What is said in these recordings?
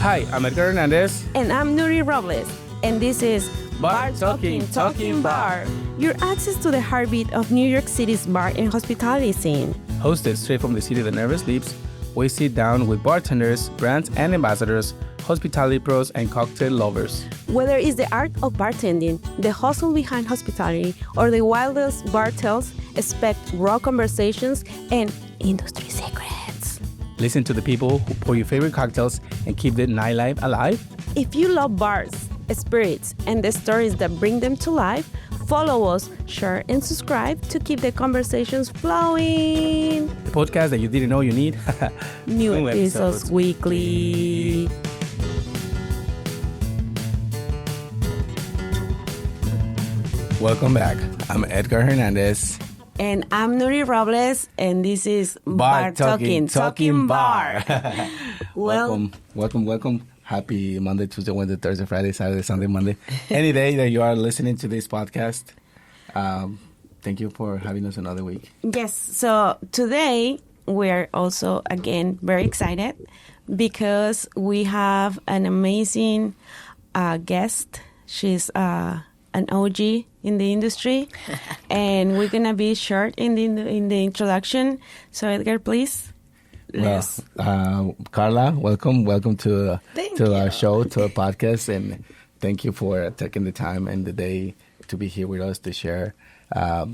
Hi, I'm Edgar Hernandez. And I'm Nuri Robles. And this is Bar Talking Bar. Your access to the heartbeat of New York City's bar and hospitality scene. Hosted straight from the city that never sleeps, we sit down with bartenders, brands and ambassadors, hospitality pros, and cocktail lovers. Whether it's the art of bartending, the hustle behind hospitality, or the wildest bar tales, expect raw conversations and industry secrets. Listen to the people who pour your favorite cocktails and keep the nightlife alive. If you love bars, spirits, and the stories that bring them to life, follow us, share, and subscribe to keep the conversations flowing. The podcast that you didn't know you need. New episodes weekly. Welcome back. I'm Edgar Hernandez. And I'm Nuri Robles, and this is Bar Talking Bar. Well, Welcome. Happy Monday, Tuesday, Wednesday, Thursday, Friday, Saturday, Sunday, Monday. Any day that you are listening to this podcast, thank you for having us another week. yes, so today we're also, again, very excited because we have an amazing guest. She's an OG in the industry, and we're going to be short in the introduction. So, Edgar, please. Well, Carla, welcome to our show, to our podcast, and thank you for taking the time and the day to be here with us to share a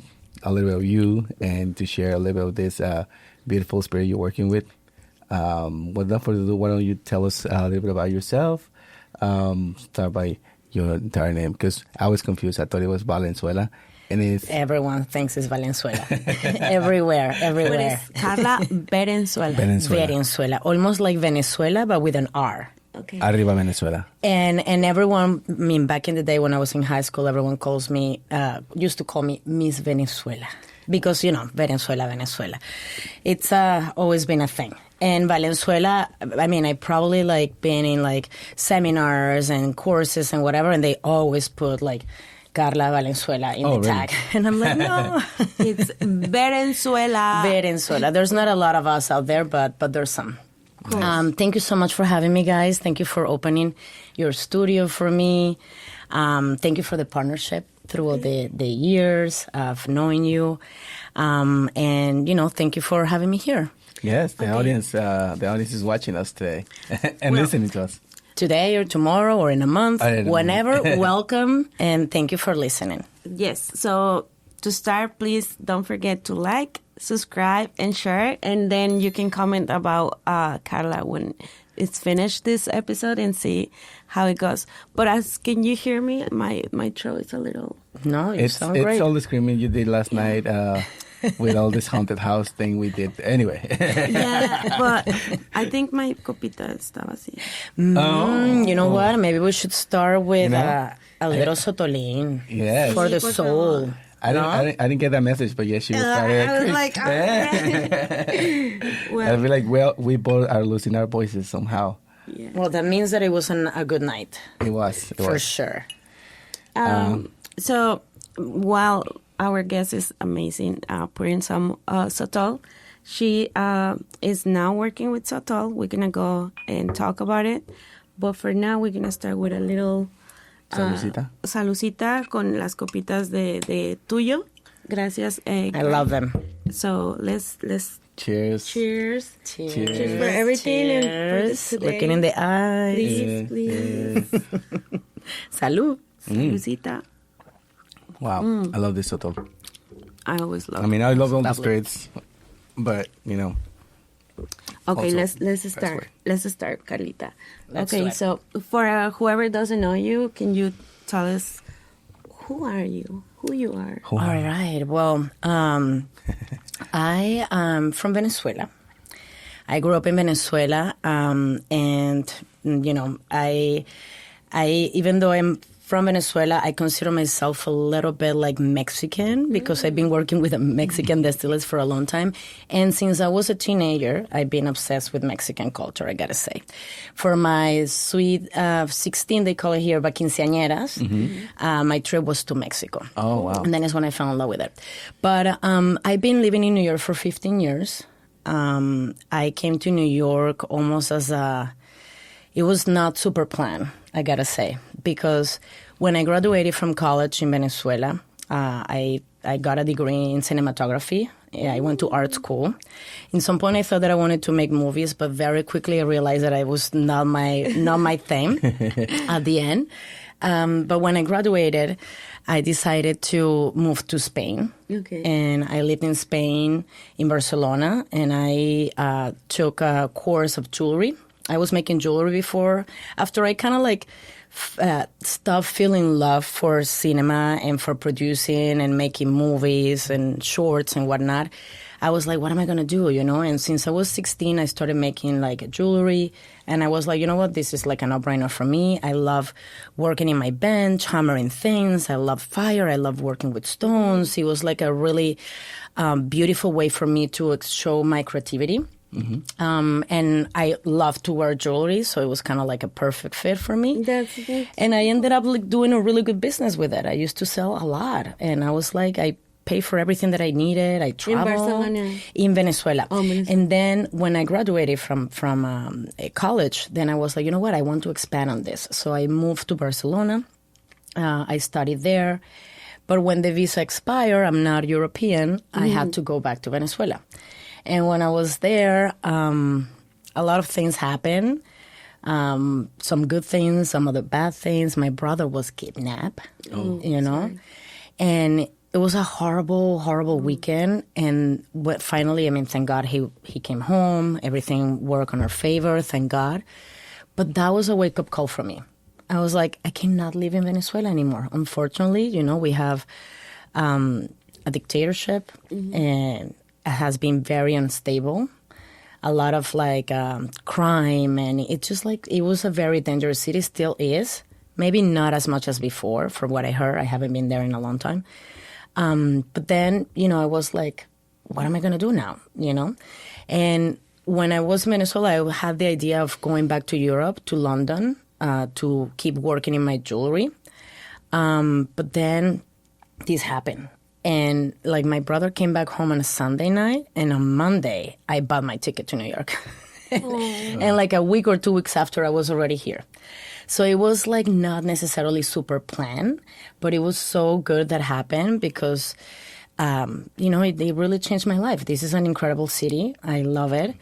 little bit of you and to share a little bit of this beautiful spirit you're working with. Without further ado, why don't you tell us a little bit about yourself? Start by your entire name, because I was confused. I thought it was Venezuela. And it's everyone thinks it's Venezuela. everywhere. But it's Carla Verenzuela. Venezuela. Almost like Venezuela, but with an R. Okay. Arriba Venezuela. And everyone, I mean, back in the day when I was in high school, everyone used to call me Miss Venezuela. Because, Venezuela. It's always been a thing. And Venezuela, I mean, I probably been in seminars and courses and whatever, and they always put Carla Verenzuela in the really? tag. And I'm like, no. It's Venezuela. Venezuela. There's not a lot of us out there, but there's some. Thank you so much for having me, guys. Thank you for opening your studio for me. Thank you for the partnership throughout the years of knowing you. And, thank you for having me here. Yes, the audience is watching us today and listening to us. Today or tomorrow or in a month, whenever, know. welcome, and thank you for listening. Yes, so to start, please don't forget to like, subscribe, and share, and then you can comment about Carla when it's finished this episode and see how it goes. But can you hear me? My throat is a little... No, you sound great. It's all the screaming you did last night with all this haunted house thing we did. Anyway. Yeah, but I think my copita estaba así. You know what? Maybe we should start with a little Sotolin. Yes. For the soul. I didn't get that message, but yes, she was started. I was like, I feel like we both are losing our voices somehow. Yeah. Well, that means that it was a good night. It was. For sure. So while our guest is amazing, putting some Sotol, she is now working with Sotol. We're going to go and talk about it. But for now, we're going to start with a little... Salucita con las copitas de tuyo. Gracias. I love them. So let's Cheers. Cheers. Cheers for everything. Cheers. Looking in the eyes. Please. Salud. Salucita. Wow. I love this Sotol. I always love. I mean, I love all the spirits, but Okay, also, let's start. Let's start, Carlita. Let's do okay, it. so for whoever doesn't know you, can you tell us who are you? Who you are? All right. Well, I am from Venezuela. I grew up in Venezuela, and I even though I'm from Venezuela, I consider myself a little bit like Mexican because I've been working with Mexican distillates for a long time. And since I was a teenager, I've been obsessed with Mexican culture, I gotta say. For my sweet 16, they call it here, quinceañeras, my trip was to Mexico. Oh, wow. And then is when I fell in love with it. But I've been living in New York for 15 years. I came to New York almost as a it was not super planned, I gotta say, because when I graduated from college in Venezuela, I got a degree in cinematography. Yeah, I went to art school. In some point, I thought that I wanted to make movies, but very quickly I realized that I was not my thing at the end. But when I graduated, I decided to move to Spain. Okay. And I lived in Spain, in Barcelona, and I took a course of jewelry. I was making jewelry before. After I kind of like stopped feeling love for cinema and for producing and making movies and shorts and whatnot, I was like, what am I going to do, you know? And since I was 16, I started making like jewelry. And I was like, you know what? This is like a no-brainer for me. I love working in my bench, hammering things. I love fire. I love working with stones. It was like a really beautiful way for me to show my creativity. Mm-hmm. And I love to wear jewelry, so it was kind of like a perfect fit for me. That's good. And I ended up like doing a really good business with it. I used to sell a lot, and I was like, I paid for everything that I needed. I traveled in Barcelona, in Venezuela. Oh, Venezuela. And then when I graduated from college, then I was like, you know what, I want to expand on this. So I moved to Barcelona. I studied there. But when the visa expired, I'm not European, I had to go back to Venezuela. And when I was there, a lot of things happened. Some good things, some other bad things. My brother was kidnapped, you know. Sorry. And it was a horrible, horrible weekend. And finally, I mean, thank God he came home. Everything worked in our favor, thank God. But that was a wake-up call for me. I was like, I cannot live in Venezuela anymore. Unfortunately, you know, we have a dictatorship, and it has been very unstable. A lot of like crime, and it's just like it was a very dangerous city. Still is, maybe not as much as before. From what I heard, I haven't been there in a long time. But then, you know, I was like, what am I going to do now? You know, and when I was in Venezuela, I had the idea of going back to Europe, to London, to keep working in my jewelry. But then this happened. And, like, my brother came back home on a Sunday night, and on Monday, I bought my ticket to New York. And, like, a week or 2 weeks after, I was already here. So it was, like, not necessarily super planned, but it was so good that happened because, you know, it really changed my life. This is an incredible city. I love it.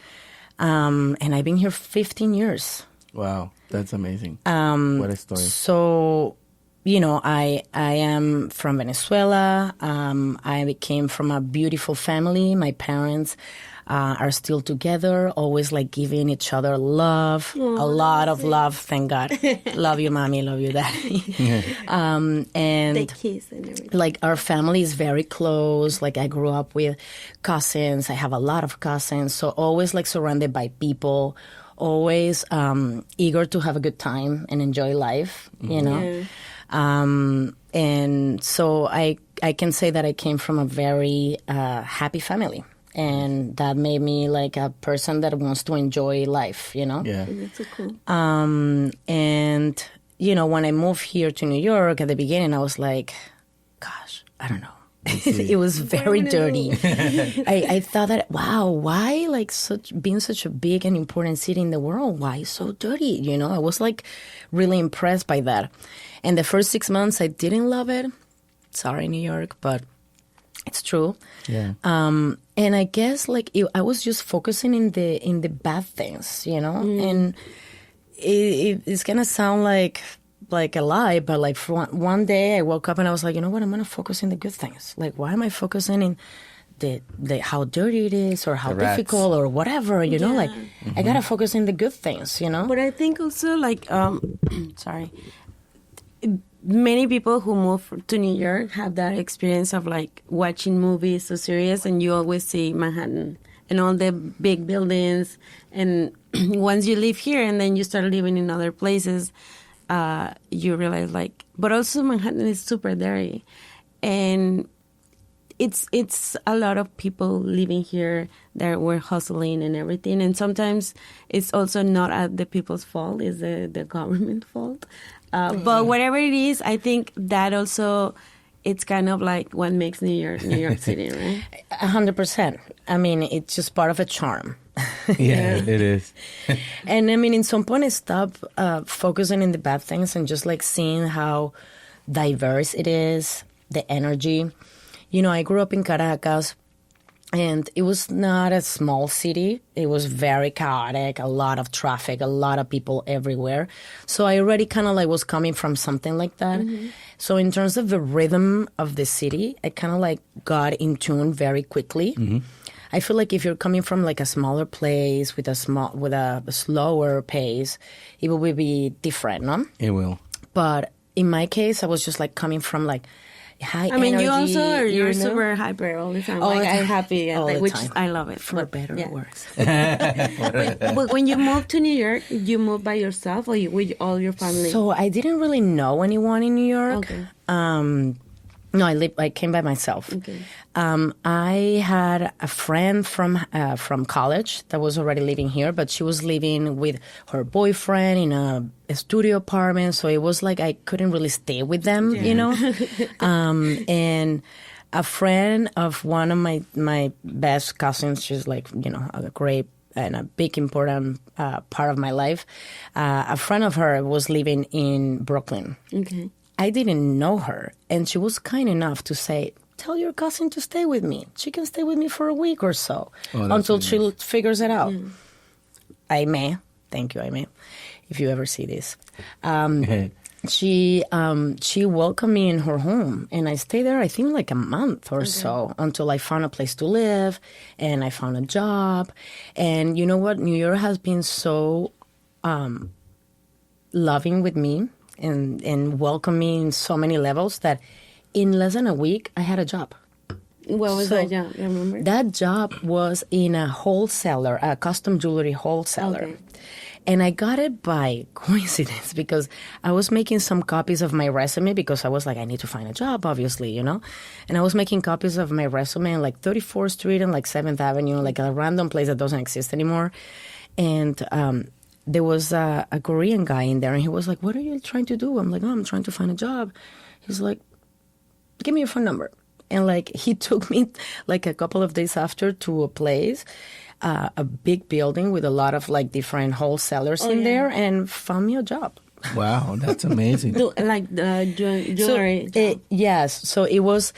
And I've been here 15 years. Wow, that's amazing. What a story. So, you know, I am from Venezuela. I came from a beautiful family. My parents are still together, always like giving each other love, a lot of love, thank God. Love you, mommy, love you, daddy. And they kiss and everything. Like our family is very close. Like I grew up with cousins. I have a lot of cousins. So always like surrounded by people, always eager to have a good time and enjoy life, you know. Yeah. And so I can say that I came from a very happy family. And that made me like a person that wants to enjoy life, you know? Yeah. That's so cool. And, you know, when I moved here to New York at the beginning, I was like, gosh, I don't know. It was very dirty. I thought that, wow, why like being such a big and important city in the world, why so dirty? You know, I was like really impressed by that. And the first 6 months, I didn't love it. Sorry, New York, but it's true. Yeah. And I guess like I was just focusing in the bad things, you know. And it's gonna sound like a lie, but like for one day I woke up and I was like, you know what? I'm gonna focus on the good things. Like, why am I focusing in the how dirty it is or how difficult or whatever? You know, like I gotta focus on the good things, you know. But I think also like sorry. Many people who move to New York have that experience of like watching movies or series, and you always see Manhattan and all the big buildings. And once you live here and then you start living in other places, you realize like, but also Manhattan is super dirty, and it's a lot of people living here that were hustling and everything. And sometimes it's also not at the people's fault; it's the government fault. But whatever it is, I think that also it's kind of like what makes New York City, right? 100%. I mean, it's just part of a charm. Yeah, it is. And I mean, in some point, I stopped focusing in the bad things and just like seeing how diverse it is, the energy. You know, I grew up in Caracas, and it was not a small city. It was very chaotic, a lot of traffic, a lot of people everywhere. So I already kind of like was coming from something like that. Mm-hmm. So in terms of the rhythm of the city, I kind of like got in tune very quickly. Mm-hmm. I feel like if you're coming from like a smaller place with a slower pace, it will be different, no? It will. But in my case, I was just like coming from like high I mean, energy, you also you're super hyper all the time. All like, the time. I'm happy, All the which time. I love it. For better or worse. But when you moved to New York, you moved by yourself or with all your family? So I didn't really know anyone in New York. Okay. No, I came by myself. Okay. I had a friend from college that was already living here, but she was living with her boyfriend in a studio apartment. So it was like I couldn't really stay with them, you know. And a friend of one of my best cousins, she's like, you know, a great and a big important part of my life. A friend of her was living in Brooklyn. Okay. I didn't know her, and she was kind enough to say, tell your cousin to stay with me. She can stay with me for a week or so until she figures it out. Mm. Aime, thank you, Aime, if you ever see this. She welcomed me in her home, and I stayed there, I think, like a month or so until I found a place to live, and I found a job. And you know what? New York has been so loving with me. And welcome me in so many levels that in less than a week, I had a job. What was that job? You remember? That job was in a wholesaler, a custom jewelry wholesaler. Okay. And I got it by coincidence because I was making some copies of my resume because I was like, I need to find a job, obviously, you know? And I was making copies of my resume in like 34th Street and like 7th Avenue, like a random place that doesn't exist anymore. And there was a Korean guy in there, and he was like, what are you trying to do? I'm like, oh, I'm trying to find a job. He's like, give me your phone number. And, like, he took me, like, a couple of days after to a place, a big building with a lot of, like, different wholesalers in there, and found me a job. Wow, that's amazing. Like the jewelry job. Yes. So it was,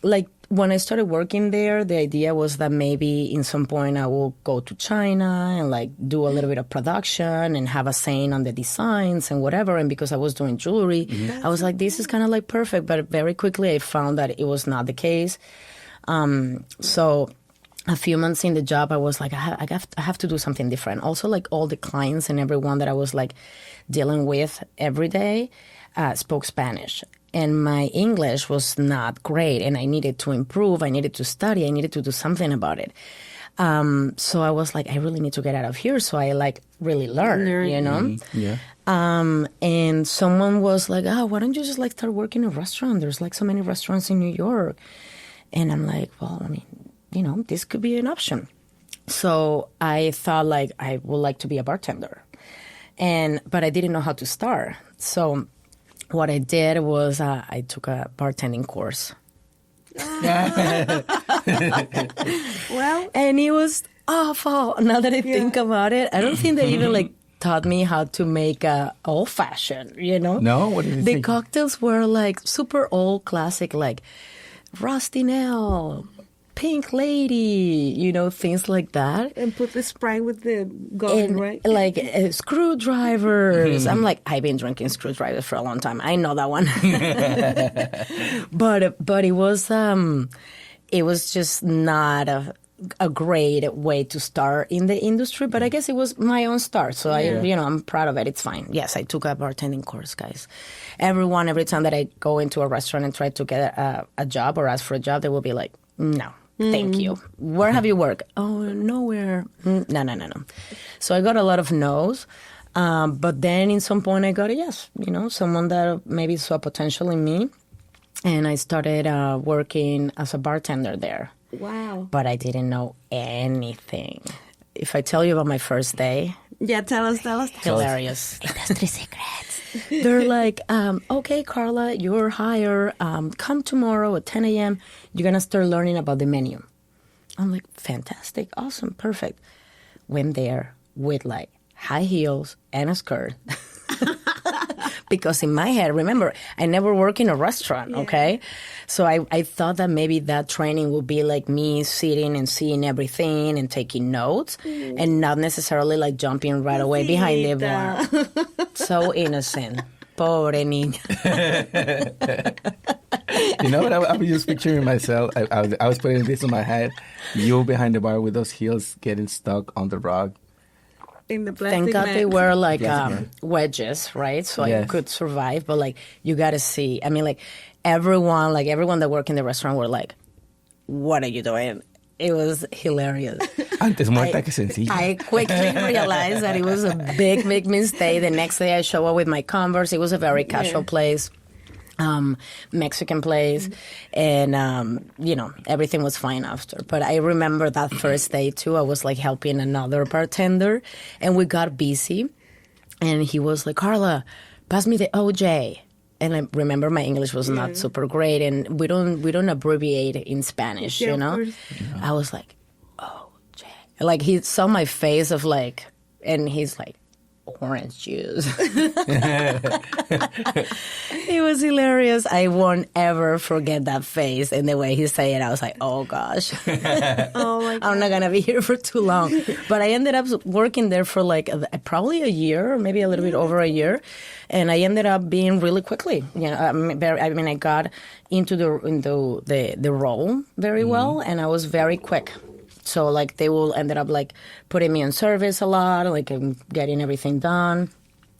like, when I started working there, the idea was that maybe in some point I will go to China and like do a little bit of production and have a say on the designs and whatever. And because I was doing jewelry, I was like, this is kind of like perfect. But very quickly I found that it was not the case. So a few months in the job, I was like, I have to do something different. Also, like all the clients and everyone that I was like dealing with every day spoke Spanish. And my English was not great, and I needed to improve. I needed to study. I needed to do something about it. So I was like, I really need to get out of here. So I like really learned, you know? Mm-hmm. Yeah. And someone was like, oh, why don't you just like start working in a restaurant? There's like so many restaurants in New York. And I'm like, well, I mean, you know, this could be an option. So I thought like I would like to be a bartender. But I didn't know how to start. So what I did was I took a bartending course. Well, and it was awful. Now that I think about it, I don't think they even like taught me how to make a old fashioned, you know? No? What did you think? The cocktails were like super old classic, like Rusty Nail, Pink Lady, you know, things like that. And put the Sprite with the gold, right? Like screwdrivers. I'm like, I've been drinking screwdrivers for a long time. I know that one. but it was just not a great way to start in the industry. But I guess it was my own start. So I'm proud of it. It's fine. Yes, I took a bartending course, guys. Every time that I go into a restaurant and try to get a job or ask for a job, they will be like, no. Thank you. Where have you worked? Oh, nowhere. No. So I got a lot of no's. But then in some point I got a yes. You know, someone that maybe saw potential in me. And I started working as a bartender there. Wow. But I didn't know anything. If I tell you about my first day. Yeah, tell us. Hilarious. Industry secrets. They're like, okay, Carla, you're hired. Come tomorrow at 10 a.m. You're going to start learning about the menu. I'm like, fantastic, awesome, perfect. went there with like high heels and a skirt. Because in my head, remember, I never worked in a restaurant, okay? So I thought that maybe that training would be like me sitting and seeing everything and taking notes and not necessarily like jumping right away behind the bar. So innocent. Pobre niña. You know what? I was just picturing myself. I was putting this in my head. You behind the bar with those heels getting stuck on the rug. In the plastic Thank God bag. they were like wedges, right? So I could survive. But like, you got to see. I mean, like everyone that worked in the restaurant were like, "What are you doing?" It was hilarious. Antes muerta que sencilla. I quickly realized that it was a big mistake. The next day I show up with my Converse. It was a very casual place. Mexican place, and everything was fine after. But I remember that first day too, I was like helping another bartender, and we got busy, and he was like, "Carla, pass me the OJ." And I remember my English was not super great, and we don't abbreviate in Spanish, you know. I was like, "OJ," like he saw my face of like, and he's like, "Orange juice." It was hilarious. I won't ever forget that face and the way he said it. I was like, "Oh gosh, Oh my God. I'm not gonna be here for too long." But I ended up working there for like probably a year, or maybe a little bit over a year, and I ended up being really quickly. You know, I got into the role very well, and I was very quick. So, like, they will ended up, like, putting me on service a lot, like, getting everything done.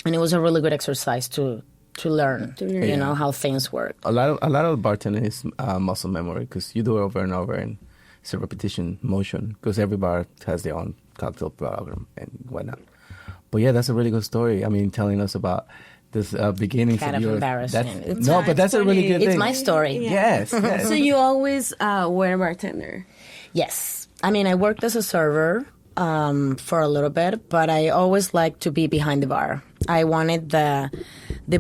And it was a really good exercise to learn, you know, how things work. A lot of bartending is muscle memory because you do it over and over, and it's a repetition motion because every bar has their own cocktail program and whatnot. But, yeah, that's a really good story. I mean, telling us about this beginnings Kind of of your... embarrassing. But that's a really good thing. It's my story. Yes. So you always were a bartender? Yes. I mean, I worked as a server for a little bit, but I always liked to be behind the bar. I wanted the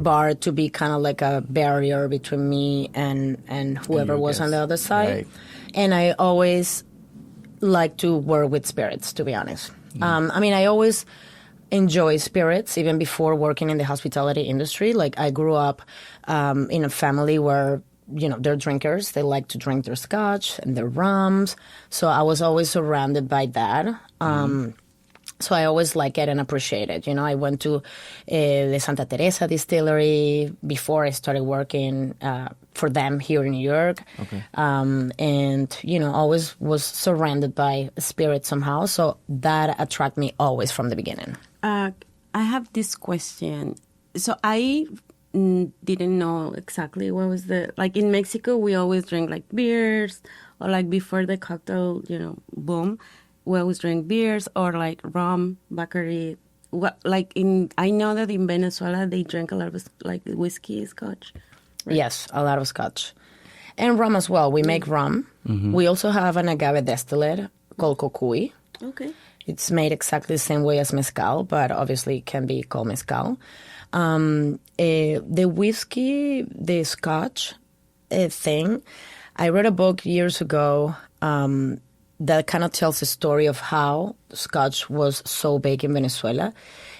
bar to be kind of like a barrier between me and whoever was on the other side. Right. And I always liked to work with spirits, to be honest. I mean, I always enjoy spirits, even before working in the hospitality industry. Like, I grew up in a family where, you know, they're drinkers. They like to drink their scotch and their rums. So I was always surrounded by that. So I always like it and appreciate it. You know, I went to the Santa Teresa distillery before I started working for them here in New York. Okay. And, you know, always was surrounded by spirit somehow. So that attracted me always from the beginning. I have this question. So I didn't know exactly what was like in Mexico we always drink like beers, or like before the cocktail, you know, boom, we always drink beers or like rum, Bacardi. What, like I know that in Venezuela they drink a lot of like whiskey, scotch. Right? Yes, a lot of scotch. And rum as well. We make rum. We also have an agave distillate called cocuy. Okay. It's made exactly the same way as mezcal, but obviously it can be called mezcal. The whiskey, the scotch thing, I read a book years ago that kind of tells the story of how scotch was so big in Venezuela.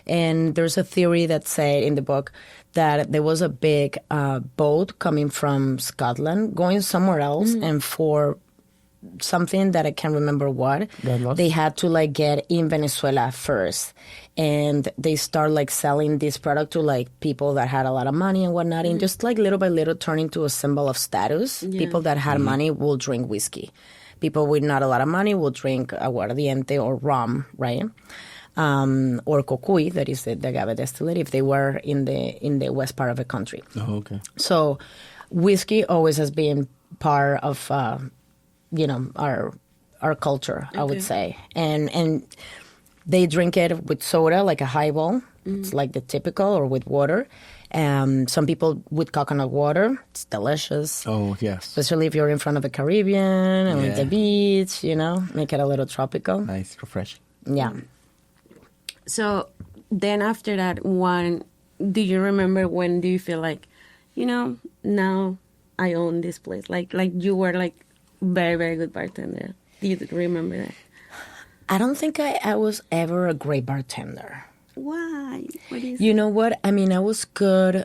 And there's a theory that said in the book that there was a big boat coming from Scotland going somewhere else, and for something that I can't remember what, they had to like get in Venezuela first. And they start like selling this product to like people that had a lot of money and whatnot, and just like little by little turn into a symbol of status. People that had money will drink whiskey. People with not a lot of money will drink aguardiente or rum, right? Or cocuy, that is the agave distillate, if they were in the west part of the country. Oh, okay. So whiskey always has been part of our culture, I would say. And they drink it with soda, like a highball. It's like the typical, or with water. Some people with coconut water. It's delicious. Oh, yes. Especially if you're in front of the Caribbean and with the beach, you know, make it a little tropical. Nice, refreshing. Yeah. So then after that one, do you remember when do you feel like, you know, now I own this place? Like you were like very, very good bartender. Do you remember that? I don't think I was ever a great bartender. Why? What is You know what? I mean, I was good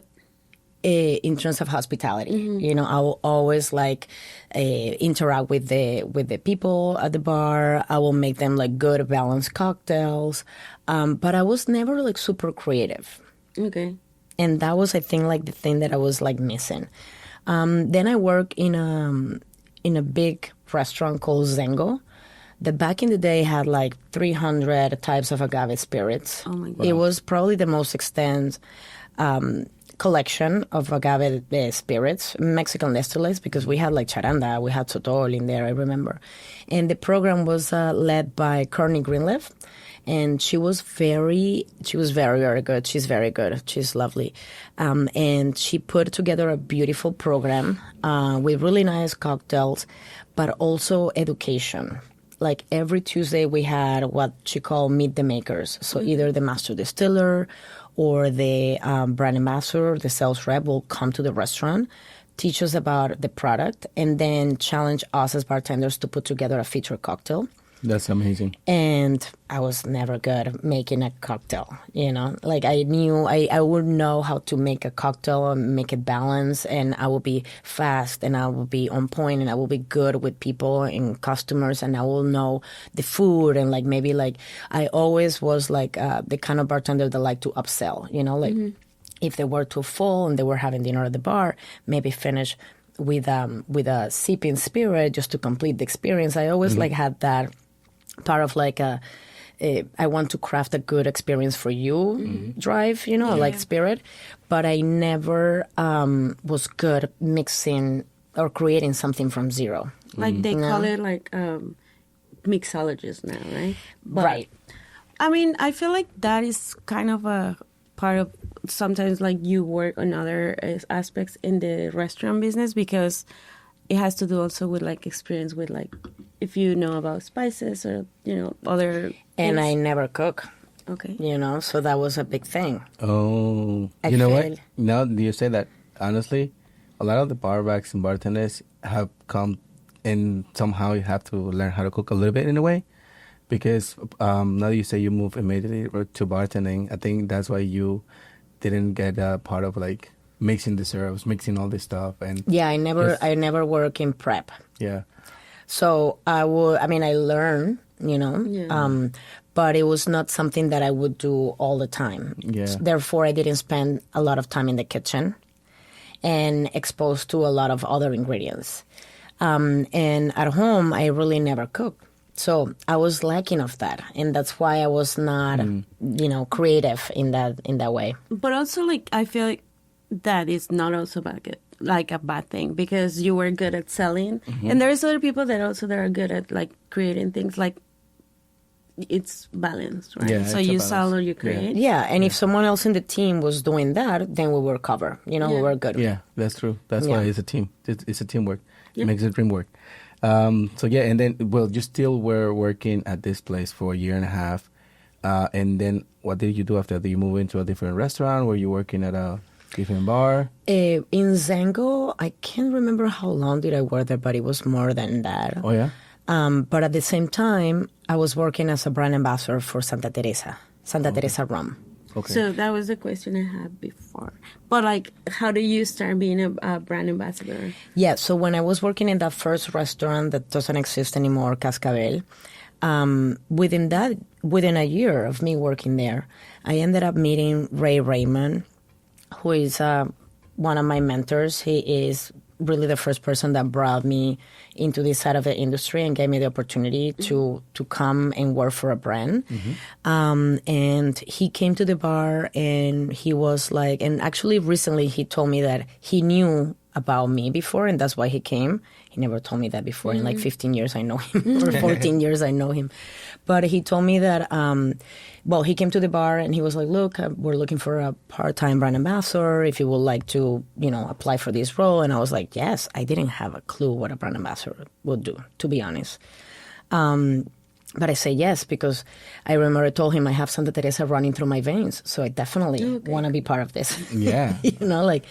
in terms of hospitality. You know, I will always like interact with the people at the bar. I will make them like good balanced cocktails, but I was never like super creative. Okay. And that was, I think, like the thing that I was like missing. Then I worked in a big restaurant called Zengo. That back in the day had like 300 types of agave spirits. Oh my God. It was probably the most extensive collection of agave spirits, Mexican destillates, because we had like charanda, we had Sotol in there, I remember. And the program was led by Courtney Greenleaf. And she was very, very good. She's very good. She's lovely. And she put together a beautiful program with really nice cocktails, but also education. Like every Tuesday we had what she called Meet the Makers. So either the master distiller or the brand ambassador, the sales rep will come to the restaurant, teach us about the product, and then challenge us as bartenders to put together a featured cocktail. That's amazing. And I was never good at making a cocktail, you know? Like I knew I would know how to make a cocktail and make it balanced, and I would be fast and I would be on point and I will be good with people and customers, and I will know the food, and like maybe like I always was like the kind of bartender that liked to upsell, you know? Like if they were too full and they were having dinner at the bar, maybe finish with a sipping spirit just to complete the experience. I always like had that part of like I want to craft a good experience for you drive, you know, like spirit. But I never was good mixing or creating something from zero. Like they call it like mixologist now, right? But, Right. I mean, I feel like that is kind of a part of sometimes like you work on other aspects in the restaurant business, because it has to do also with like experience with like if you know about spices or, you know, other And things. I never cook, Okay. you know, so that was a big thing. Oh, I you know feel- what? Now that you say that, honestly, a lot of the barbacks and bartenders have come and somehow you have to learn how to cook a little bit in a way. Because now that you say you move immediately to bartending, I think that's why you didn't get part of like mixing the syrups, mixing all this stuff. And Yeah, I never work in prep. yeah. So I learned, you know, but it was not something that I would do all the time. Yeah. Therefore, I didn't spend a lot of time in the kitchen and exposed to a lot of other ingredients. And at home, I really never cooked. So I was lacking of that, and that's why I was not, you know, creative in that way. But also, like, I feel like that is not also like a bad thing, because you were good at selling, and there's other people that are good at like creating things. Like it's balanced, right? Yeah, so it's a you balance. sell or you create. Yeah, and if someone else in the team was doing that, then we were covered. You know, we were good. Yeah, that's true. That's Yeah. why it's a team. It's a teamwork. It makes the dream work. So yeah, and then, well, you still were working at this place for a year and a half. And then what did you do after? Did you move into a different restaurant? Were you working at a different bar? In Zengo, I can't remember how long did I work there, but it was more than that. Oh, yeah? But at the same time, I was working as a brand ambassador for Santa Teresa rum. Okay. So that was the question I had before. But like, how do you start being a brand ambassador? Yeah, so when I was working in that first restaurant that doesn't exist anymore, Cascabel, within a year of me working there, I ended up meeting Ray Raymond, who is one of my mentors. He is really the first person that brought me into this side of the industry and gave me the opportunity to come and work for a brand. And he came to the bar, and he was like, and actually recently he told me that he knew about me before, and that's why he came. He never told me that before. In like 15 years I know him, or 14 years I know him. But he told me that, he came to the bar and he was like, look, we're looking for a part-time brand ambassador, if you would like to, you know, apply for this role. And I was like, yes. I didn't have a clue what a brand ambassador would do, to be honest. But I say yes because I remember I told him I have Santa Teresa running through my veins, so I definitely want to be part of this. Yeah. You know, like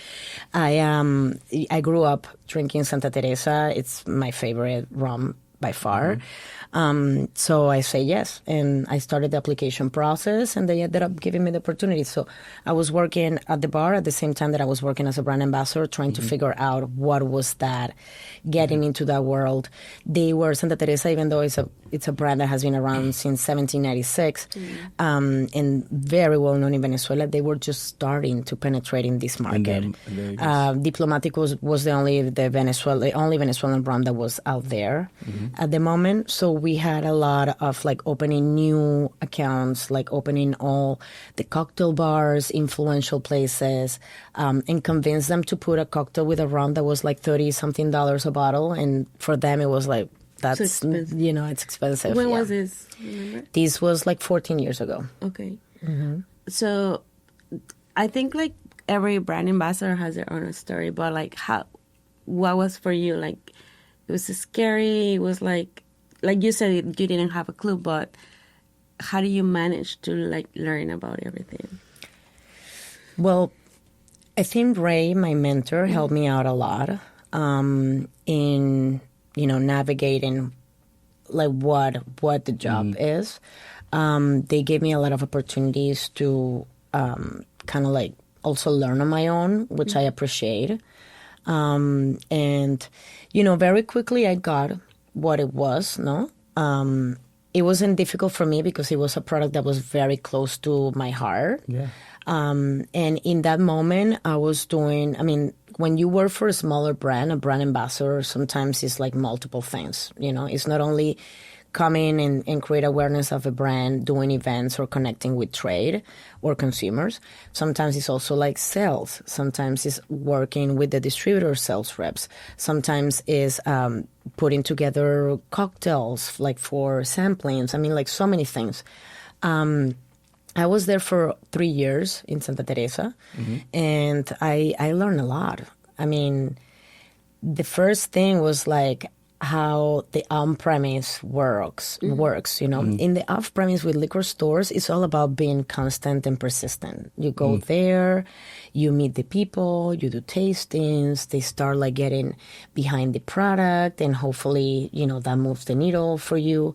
I grew up drinking Santa Teresa. It's my favorite rum by far. So I say yes, and I started the application process, and they ended up giving me the opportunity. So I was working at the bar at the same time that I was working as a brand ambassador, trying to figure out what was that, getting into that world. They were Santa Teresa, even though it's a brand that has been around since 1796, and very well known in Venezuela. They were just starting to penetrate in this market. Diplomatic was the only Venezuelan brand that was out there at the moment. So we had a lot of like opening new accounts, like opening all the cocktail bars, influential places, and convince them to put a cocktail with a rum that was like $30-something a bottle. And for them, it was like, that's, so expensive. It's expensive. When was this? Remember? This was like 14 years ago. Okay. So I think like every brand ambassador has their own story, but like what was for you? Like, it was scary. It was like you said, you didn't have a clue, but how do you manage to like learn about everything? Well, I think Ray, my mentor, helped me out a lot in navigating like what the job is. They gave me a lot of opportunities to kind of like also learn on my own, which I appreciate. And very quickly I got what it was. It wasn't difficult for me because it was a product that was very close to my heart. Yeah. And in that moment, I was doing, when you work for a smaller brand, a brand ambassador, sometimes it's like multiple things. It's not only coming and create awareness of a brand, doing events or connecting with trade or consumers. Sometimes it's also like sales. Sometimes it's working with the distributor sales reps. Sometimes it's putting together cocktails like for samplings. Like so many things. I was there for 3 years in Santa Teresa, and I learned a lot. The first thing was like how the on-premise works. In the off-premise with liquor stores, it's all about being constant and persistent. You go there, you meet the people, you do tastings, they start like getting behind the product, and hopefully, that moves the needle for you.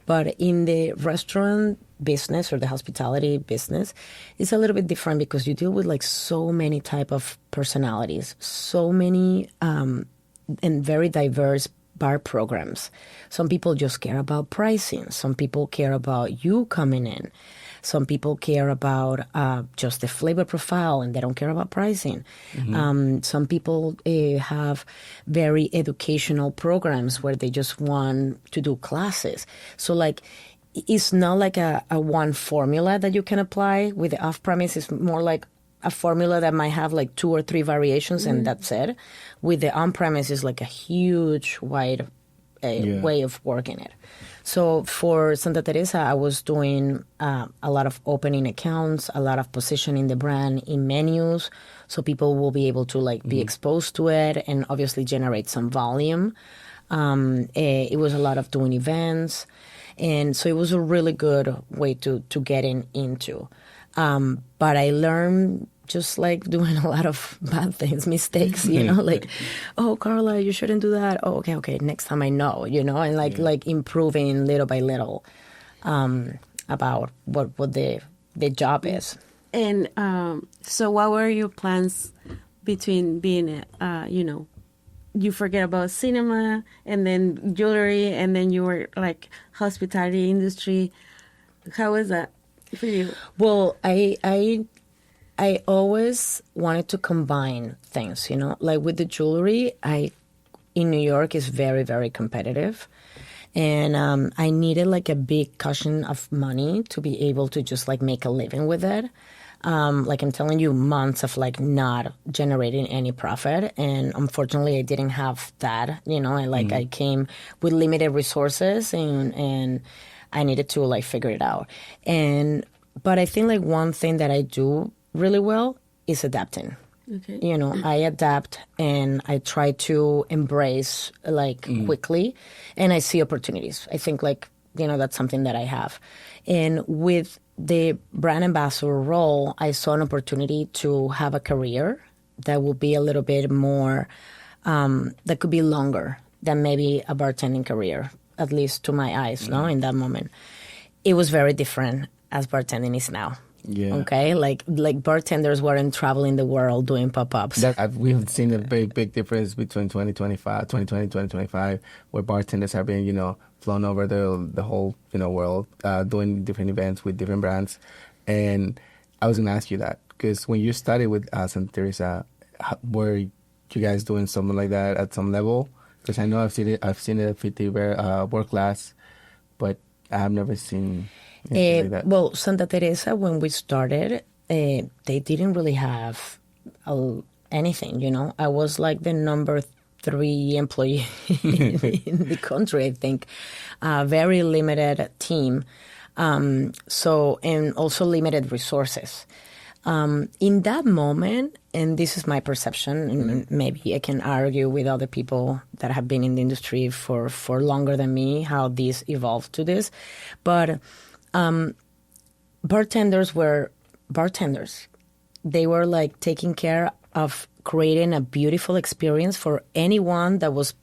But in the restaurant business or the hospitality business, it's a little bit different because you deal with like so many type of personalities, so many and very diverse bar programs. Some people just care about pricing. Some people care about you coming in. Some people care about just the flavor profile and they don't care about pricing. Some people have very educational programs where they just want to do classes. So like, it's not like a one formula that you can apply. With the off-premise, it's more like a formula that might have like 2 or 3 variations and that's it. With the on-premise, it's like a huge, wide way of working it. So for Santa Teresa, I was doing a lot of opening accounts, a lot of positioning the brand in menus, so people will be able to like be exposed to it and obviously generate some volume. It was a lot of doing events. And so it was a really good way to get into. But I learned just like doing a lot of bad things, mistakes, like, oh, Carla, you shouldn't do that. Oh, okay, next time I know, and like improving little by little about what the job is. And so what were your plans between being, you forget about cinema and then jewelry and then you were like hospitality industry. How was that for you? Well, I always wanted to combine things, like with the jewelry, in New York is very, very competitive. And I needed like a big cushion of money to be able to just like make a living with it. Like I'm telling you, months of like not generating any profit. And unfortunately, I didn't have that, I came with limited resources and I needed to like figure it out. But I think like one thing that I do really well is adapting. Okay. I adapt and I try to embrace like quickly and I see opportunities. I think like, that's something that I have. And with the brand ambassador role, I saw an opportunity to have a career that will be a little bit more, that could be longer than maybe a bartending career. at least to my eyes, no, in that moment. It was very different as bartending is now. Yeah. Okay, like bartenders weren't traveling the world doing pop-ups. We have seen a big difference between 2025, where bartenders have been, flown over the whole, world, doing different events with different brands. And I was gonna ask you that because when you started with Santa Teresa, were you guys doing something like that at some level? Because I know I've seen it at 50 work class, but I've never seen. Like that. Well, Santa Teresa, when we started, they didn't really have anything, I was like the number 3 employee in the country, I think. Very limited team. And also limited resources. In that moment, and this is my perception, and maybe I can argue with other people that have been in the industry for longer than me, how this evolved to this. But bartenders were bartenders. They were like taking care of creating a beautiful experience for anyone that was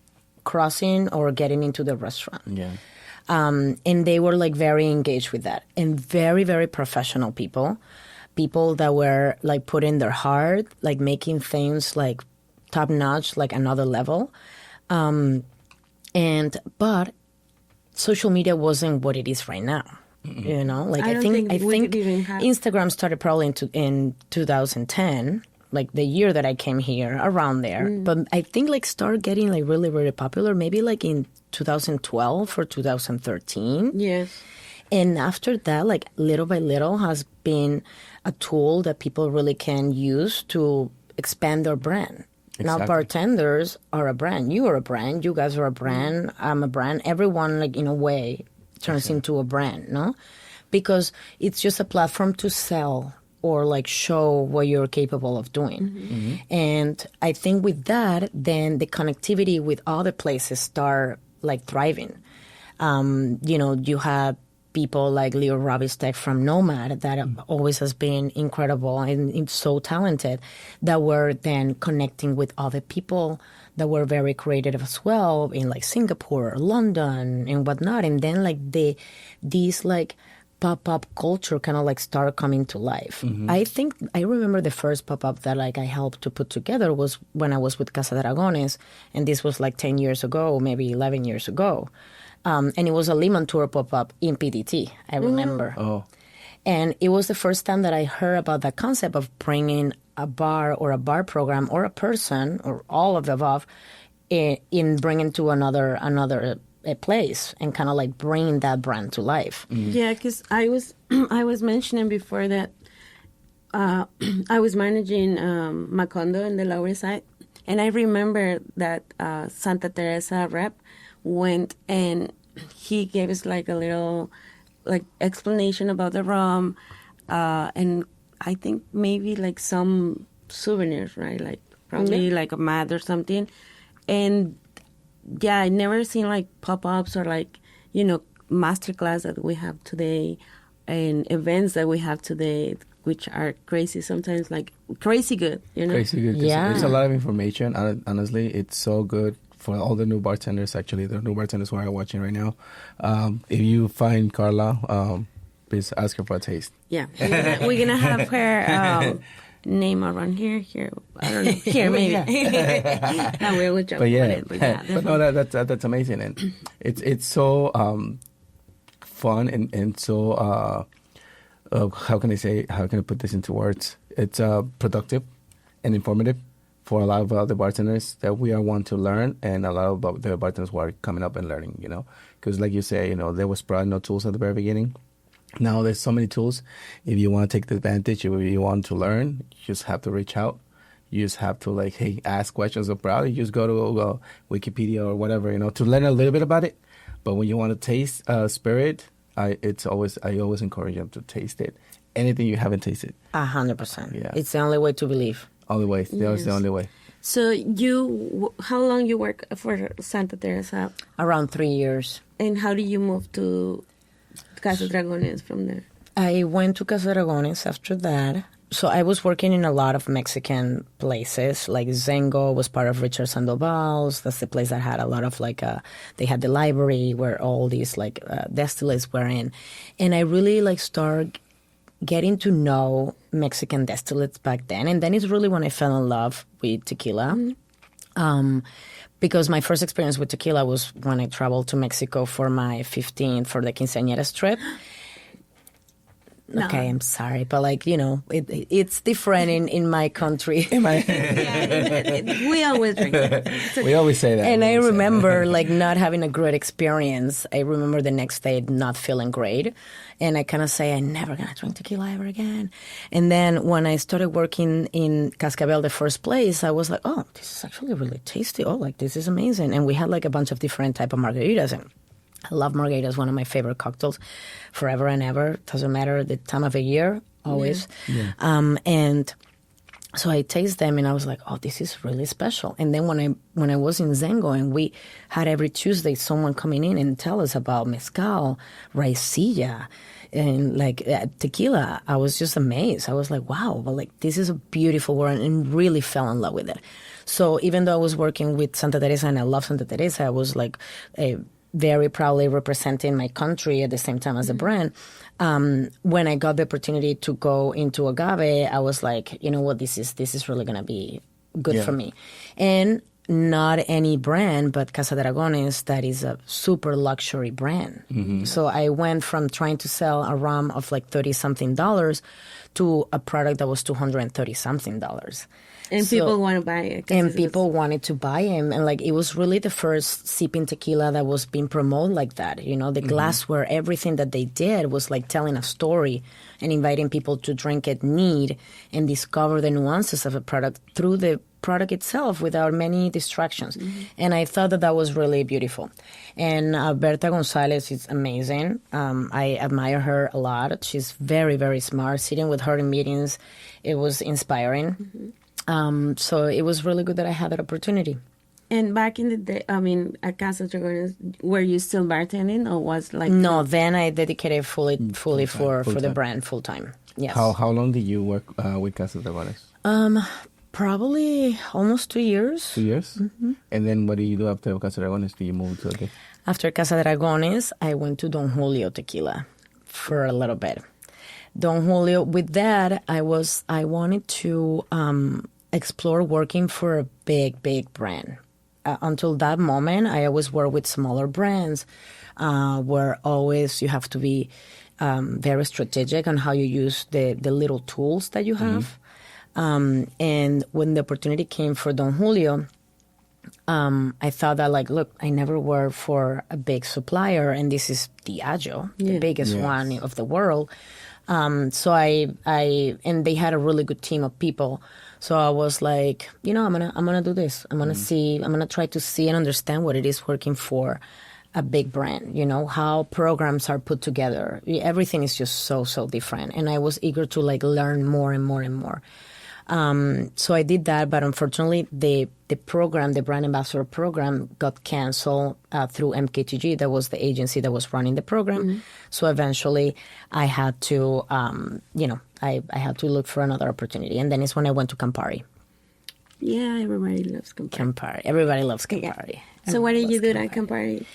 crossing or getting into the restaurant. Yeah. And they were like very engaged with that, and very, very professional people that were like putting their heart, like making things like top notch, like another level. But social media wasn't what it is right now. Like I think Instagram started probably in 2010, like the year that I came here, around there. But I think like started getting like really, really popular maybe like in 2012 or 2013. Yes. And after that, like little by little has been a tool that people really can use to expand their brand. Exactly. Now bartenders are a brand. You are a brand. You guys are a brand. I'm a brand. Everyone, like in a way, turns into a brand, no? Because it's just a platform to sell or like show what you're capable of doing. Mm-hmm. And I think with that, then the connectivity with other places start like thriving. You have people like Leo Robistek from Nomad that always has been incredible and so talented, that were then connecting with other people that were very creative as well in like Singapore, London, and whatnot. And then like these like pop-up culture kind of like started coming to life. Mm-hmm. I remember the first pop-up that like I helped to put together was when I was with Casa Dragones, and this was like 10 years ago, maybe 11 years ago. And it was a lemon tour pop-up in PDT, I remember. Oh. And it was the first time that I heard about the concept of bringing a bar or a bar program or a person or all of the above in bringing to another place and kind of like bringing that brand to life. Mm-hmm. Yeah, because I was mentioning before that I was managing Macondo in the Lower East Side, and I remember that Santa Teresa rep went and he gave us like a little like explanation about the rum, and I think maybe like some souvenirs, right? Like probably like a mat or something. And yeah, I never seen like pop-ups or like, masterclass that we have today and events that we have today, which are crazy sometimes, like crazy good, Crazy good. Yeah. It's a lot of information. Honestly, it's so good for all the new bartenders, actually, the new bartenders who are watching right now. If you find Carla, please ask her for a taste. Yeah. We're going to have her name around here. I don't know. Here, maybe. No, we would joke about it. But no, that's amazing. And it's so fun and so, how can I put this into words? It's productive and informative for a lot of the bartenders that we are want to learn, and a lot of the bartenders who are coming up and learning, Because like you say, there was probably no tools at the very beginning. Now there's so many tools. If you want to take the advantage, if you want to learn, you just have to reach out. You just have to ask questions of probably just go to Wikipedia or whatever, to learn a little bit about it. But when you want to taste spirit, I always encourage them to taste it. Anything you haven't tasted. 100%. Yeah. It's the only way to believe. Only way. That was the only way. So how long you work for Santa Teresa? Around 3 years. And how did you move to Casa Dragones from there? I went to Casa Dragones after that. So I was working in a lot of Mexican places, like Zengo was part of Richard Sandoval's. That's the place that had a lot of they had the library where all these distillates were in. And I really started getting to know Mexican distillates back then. And then it's really when I fell in love with tequila. Mm-hmm. Because my first experience with tequila was when I traveled to Mexico for my 15th for the quinceañeras trip. No. Okay, I'm sorry, but it's different in my country. We always drink it. We always say that. And I remember not having a great experience. I remember the next day not feeling great. And I kind of say, I'm never going to drink tequila ever again. And then when I started working in Cascabel, the first place, I was like, oh, this is actually really tasty. Oh, this is amazing. And we had a bunch of different type of margaritas. And I love margaritas, one of my favorite cocktails forever and ever. Doesn't matter the time of the year, always. Yeah. And so I taste them and I was like, oh, this is really special. And then when I was in Zengo and we had every Tuesday someone coming in and tell us about mezcal, raicilla, and tequila, I was just amazed. I was like, wow, well, this is a beautiful word, and really fell in love with it. So even though I was working with Santa Teresa and I love Santa Teresa, I was very proudly representing my country at the same time as a brand. When I got the opportunity to go into agave, I was like, you know what, this is really going to be good for me. And not any brand, but Casa Dragones, that is a super luxury brand. Mm-hmm. So I went from trying to sell a rum of $30-something to a product that was $230-something. And people want to buy it. And people wanted to buy him. And it was really the first sipping tequila that was being promoted like that. The glassware, everything that they did was telling a story and inviting people to drink it neat and discover the nuances of a product through the product itself without many distractions. Mm-hmm. And I thought that was really beautiful. And Berta Gonzalez is amazing. I admire her a lot. She's very, very smart. Sitting with her in meetings, it was inspiring. Mm-hmm. So it was really good that I had that opportunity. And back in the day, at Casa Dragones, were you still bartending or was No, then I dedicated fully for the brand full time. Yes. How long did you work with Casa Dragones? Probably almost 2 years. 2 years? Mm-hmm. And then what do you do after Casa Dragones? Do you move to the... After Casa Dragones, I went to Don Julio Tequila for a little bit. Don Julio, with that, I wanted to explore working for a big brand. Until that moment, I always worked with smaller brands where always you have to be very strategic on how you use the little tools that you have. Mm-hmm. And when the opportunity came for Don Julio, I thought that look, I never worked for a big supplier, and this is Diageo, the biggest one of the world. So and they had a really good team of people. So I was like, I'm gonna do this. I'm gonna try to see and understand what it is working for a big brand, how programs are put together. Everything is just so different. And I was eager to learn more and more and more. So I did that, but unfortunately the program, the brand ambassador program, got canceled through MKTG. That was the agency that was running the program. Mm-hmm. So eventually I had to, I had to look for another opportunity. And then it's when I went to Campari. Yeah, everybody loves Campari. Everybody loves Campari. Yeah. So what did you do at Campari?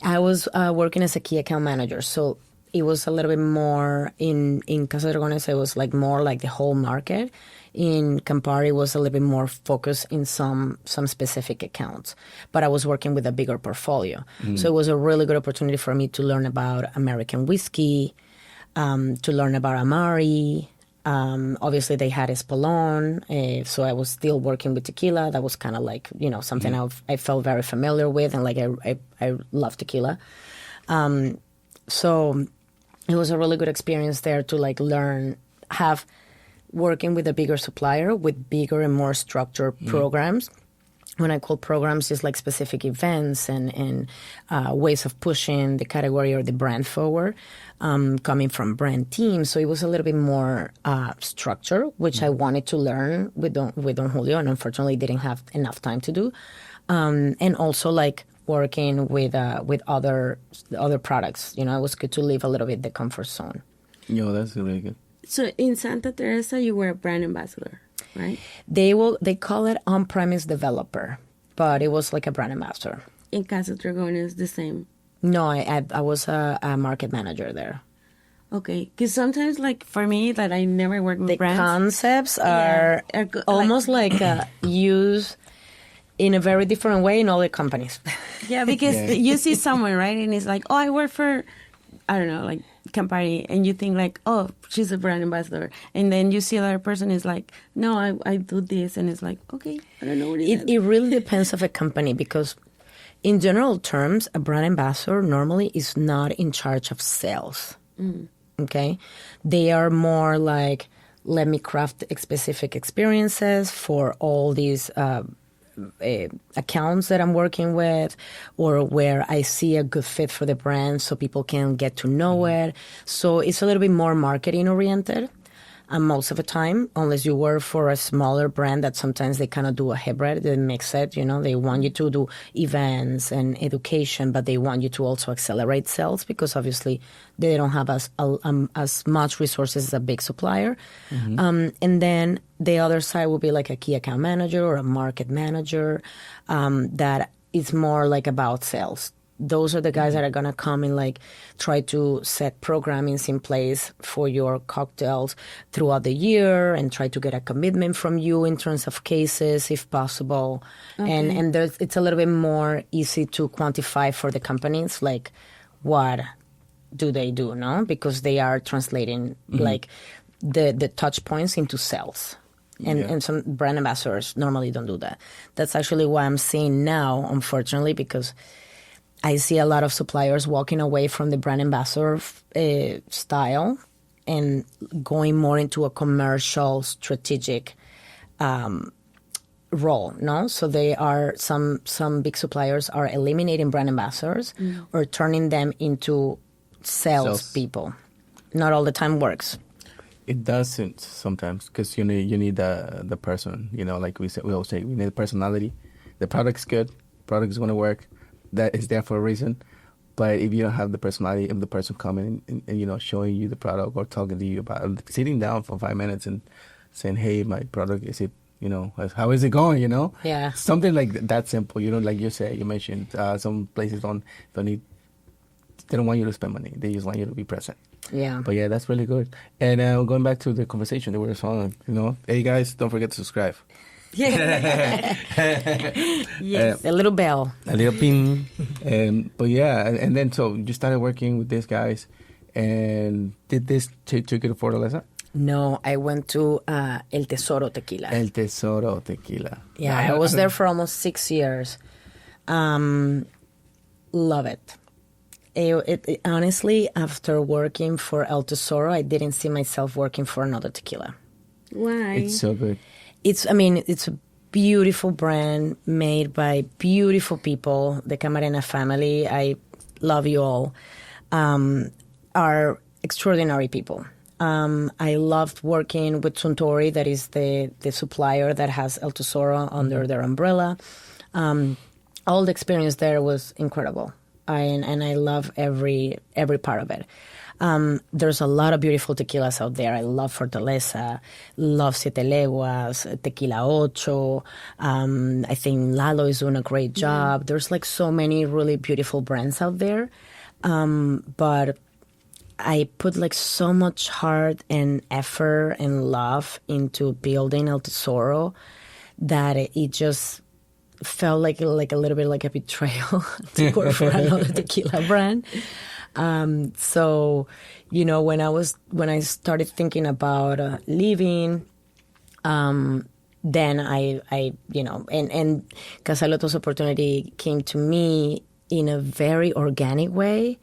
I was working as a key account manager. So it was a little bit more in Casa Dragones. It was more like the whole market. In Campari was a little bit more focused in some specific accounts, but I was working with a bigger portfolio. Mm. So it was a really good opportunity for me to learn about American whiskey, to learn about Amari. Obviously they had Espolón, so I was still working with tequila. That was kind of something I felt very familiar with, and I love tequila. So it was a really good experience there to learn, working with a bigger supplier with bigger and more structured programs. When I call programs, it's specific events and ways of pushing the category or the brand forward, coming from brand teams. So it was a little bit more structure, which I wanted to learn with Don Julio, and unfortunately didn't have enough time to do. And also working with other products. It was good to leave a little bit the comfort zone. That's really good. So in Santa Teresa, you were a brand ambassador, right? They call it on-premise developer, but it was like a brand ambassador. In Casa Dragones, the same. No, I was a market manager there. Okay, because sometimes, like for me, that I never worked with the brands. Concepts are almost like used in a very different way in other companies. Yeah, because you see someone, right, and it's like, oh, I work for, I don't know, like Campari, and you think like, oh, she's a brand ambassador, and then you see another person is like, no, I do this, and it's like, okay, I don't know what it is. It really depends of a company, because in general terms, a brand ambassador normally is not in charge of sales. Okay, they are more like, let me craft specific experiences for all these accounts that I'm working with, or where I see a good fit for the brand so people can get to know it. So it's a little bit more marketing oriented. And most of the time, unless you work for a smaller brand that sometimes they kind of do a hybrid, they mix it, they want you to do events and education, but they want you to also accelerate sales, because obviously they don't have as much resources as a big supplier. And then the other side will be like a key account manager or a market manager that is more like about sales. Those are the guys that are going to come and like try to set programmings in place for your cocktails throughout the year and try to get a commitment from you in terms of cases, if possible. Okay. And it's a little bit more easy to quantify for the companies, like what do they do, no? Because they are translating like the touch points into sales. And some brand ambassadors normally don't do that. That's actually what I'm seeing now, unfortunately, because I see a lot of suppliers walking away from the brand ambassador style and going more into a commercial, strategic role. No, so they are some big suppliers are eliminating brand ambassadors or turning them into sales people. Not all the time works. It doesn't sometimes, because you need the person. Like we always say, we need the personality. The product's good. Product is going to work. That is there for a reason. But if you don't have the personality of the person coming and showing you the product or talking to you about it, sitting down for 5 minutes and saying, hey, my product, is it, how is it going, Yeah. Something like that simple, like you mentioned, some places they don't want you to spend money. They just want you to be present. Yeah. But yeah, that's really good. And going back to the conversation that we were on, hey guys, don't forget to subscribe. Yeah. Yes. A little bell. A little ping. But yeah, and then so you started working with these guys, and did this take you to Fortaleza? No, I went to El Tesoro Tequila. El Tesoro Tequila. Yeah, I was there for almost 6 years. Love it. It honestly, after working for El Tesoro, I didn't see myself working for another tequila. Why? It's so good. It's a beautiful brand made by beautiful people. The Camarena family, I love you all, are extraordinary people. I loved working with Suntory, that is the supplier that has El Tesoro under their umbrella. All the experience there was incredible. And I love every part of it. There's a lot of beautiful tequilas out there. I love Fortaleza, love Siete Leguas, Tequila Ocho. I think Lalo is doing a great job. There's like so many really beautiful brands out there. But I put like so much heart and effort and love into building El Tesoro that it just felt like a little bit like a betrayal to work for another tequila brand. So, when I started thinking about leaving, then I and Casa Lotos opportunity came to me in a very organic way.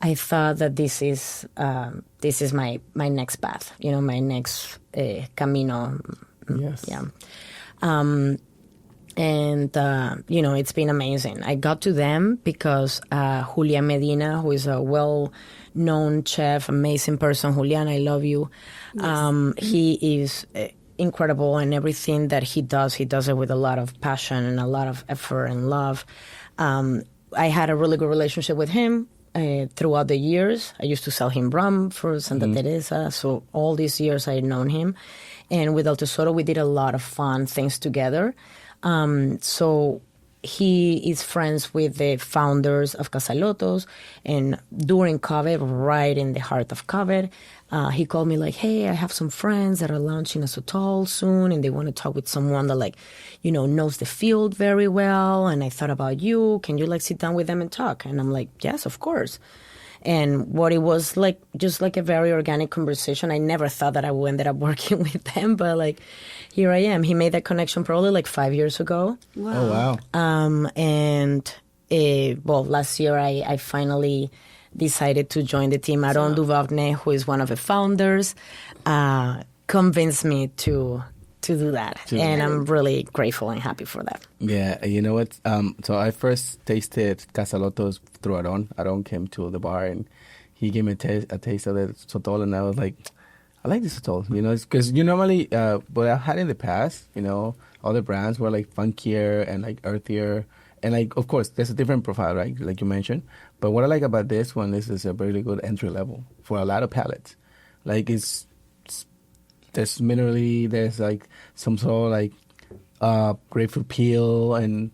I thought that this is my next path, my next camino. Yes. Yeah. And, it's been amazing. I got to them because Julia Medina, who is a well-known chef, amazing person. Julian, I love you. Yes. He is incredible, and everything that he does it with a lot of passion and a lot of effort and love. I had a really good relationship with him. throughout the years. I used to sell him rum for Santa Teresa. So all these years I had known him. And with El Tesoro, we did a lot of fun things together. So he is friends with the founders of Casa Lotos. And during COVID, right in the heart of COVID, he called me like, hey, I have some friends that are launching a Sotol soon, and they want to talk with someone that, like, you know, knows the field very well. And I thought about you. Can you, like, sit down with them and talk? And I'm like, yes, of course. And what it was like, just like a very organic conversation. I never thought that I would end up working with them, but like, here I am. He made that connection probably like 5 years ago. Wow. Oh, wow. Well, last year I finally decided to join the team. Ron Duvovne, who is one of the founders, convinced me to do that. And I'm really grateful and happy for that. Yeah, you know what? So I first tasted Casa Lotos through Ron. Ron came to the bar and he gave me a taste of the Sotol, and I was like, I like this Sotol, you know, because you normally, what I've had in the past, you know, other brands were like funkier and like earthier. And like, of course, there's a different profile, right? Like you mentioned. But what I like about this one is it's a really good entry level for a lot of palates. Like there's minerally, there's like some sort of like grapefruit peel, and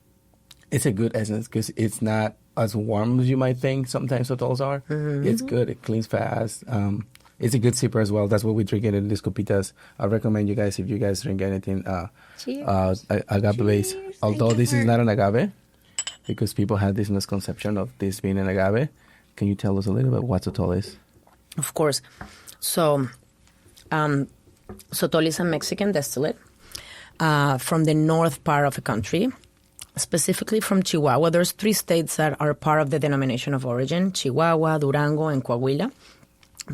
it's a good essence because it's not as warm as you might think sometimes Sotols are. Mm-hmm. It's good. It cleans fast. It's a good sipper as well. That's what we drink it in these copitas. I recommend you guys, if you guys drink anything, agave base. Although this is not an agave, because people have this misconception of this being an agave. Can you tell us a little bit what Sotol is? Of course. So, Sotol is a Mexican distillate from the north part of the country, specifically from Chihuahua. There's 3 states that are part of the denomination of origin: Chihuahua, Durango, and Coahuila.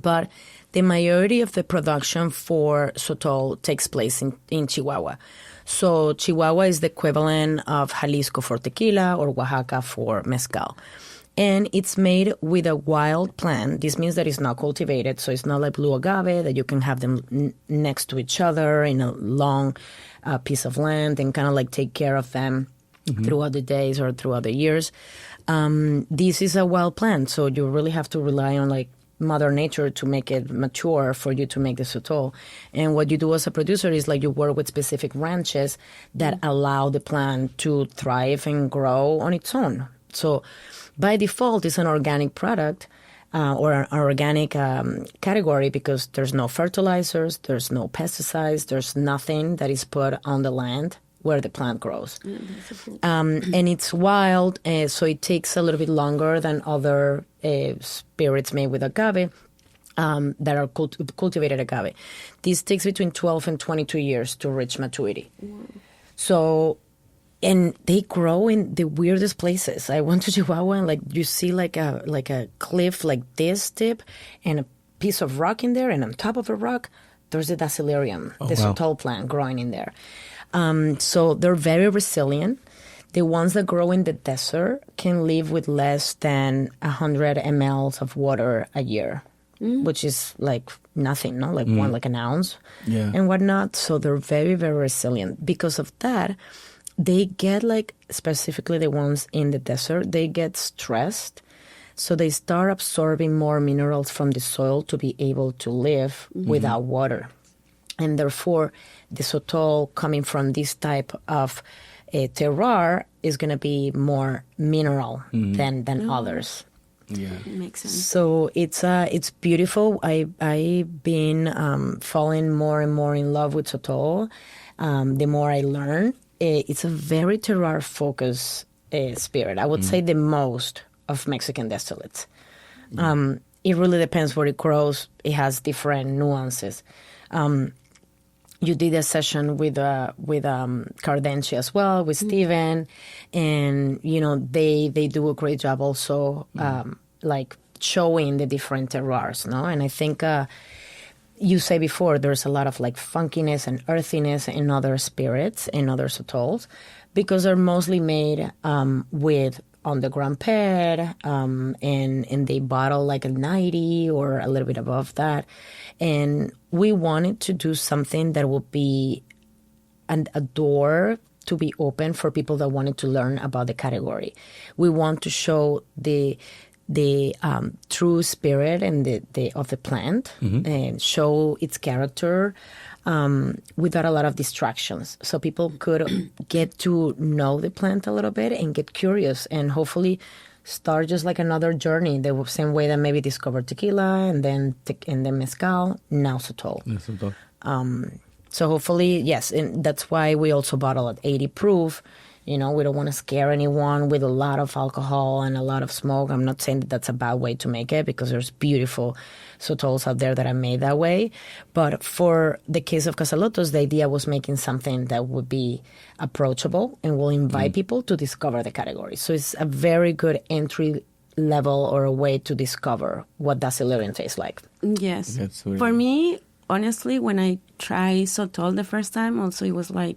But the majority of the production for Sotol takes place in Chihuahua. So Chihuahua is the equivalent of Jalisco for tequila or Oaxaca for mezcal. And it's made with a wild plant. This means that it's not cultivated, so it's not like blue agave that you can have them next to each other in a long piece of land and kind of like take care of them throughout the days or throughout the years. This is a wild plant, so you really have to rely on like Mother Nature to make it mature for you to make the Sotol. And what you do as a producer is like you work with specific ranches that allow the plant to thrive and grow on its own. So by default, it's an organic product or an organic category because there's no fertilizers, there's no pesticides, there's nothing that is put on the land where the plant grows. And it's wild, so it takes a little bit longer than other spirits made with agave that are cultivated agave. This takes between 12 and 22 years to reach maturity. So, and they grow in the weirdest places. I went to Chihuahua and like you see like a cliff like this tip and a piece of rock in there, and on top of a rock, there's a Dacilarium, Sotol plant growing in there. So they're very resilient. The ones that grow in the desert can live with less than 100 mLs of water a year, which is like nothing, no? Like more like an ounce and whatnot. So they're very, very resilient. Because of that, they get like, specifically the ones in the desert, they get stressed. So they start absorbing more minerals from the soil to be able to live without water. And therefore, the Sotol coming from this type of terroir is going to be more mineral than others. Yeah, makes sense. So it's beautiful. I've been falling more and more in love with Sotol. The more I learn, it's a very terroir-focused spirit. I would say the most of Mexican distillates. It really depends where it grows. It has different nuances. You did a session with Cardenci as well, with Steven, and you know they do a great job also, like showing the different terroirs, no? And I think you say before there's a lot of like funkiness and earthiness in other spirits, in other Sotols, because they're mostly made with underground pear, and they bottle like a 90 or a little bit above that. And we wanted to do something that would be a door to be open for people that wanted to learn about the category. We want to show the the true spirit and the of the plant, and show its character without a lot of distractions. So people could get to know the plant a little bit and get curious and hopefully start just like another journey, the same way that maybe discovered tequila and then mezcal, now Sotol. So hopefully, yes, and that's why we also bottle at 80 proof. You know, we don't want to scare anyone with a lot of alcohol and a lot of smoke. I'm not saying that that's a bad way to make it, because there's beautiful Sotols out there that are made that way. But for the case of Casa Lotos, the idea was making something that would be approachable and will invite people to discover the category. So it's a very good entry level or a way to discover what does Illyrian taste like. Yes. For me, honestly, when I tried Sotol the first time, also it was like,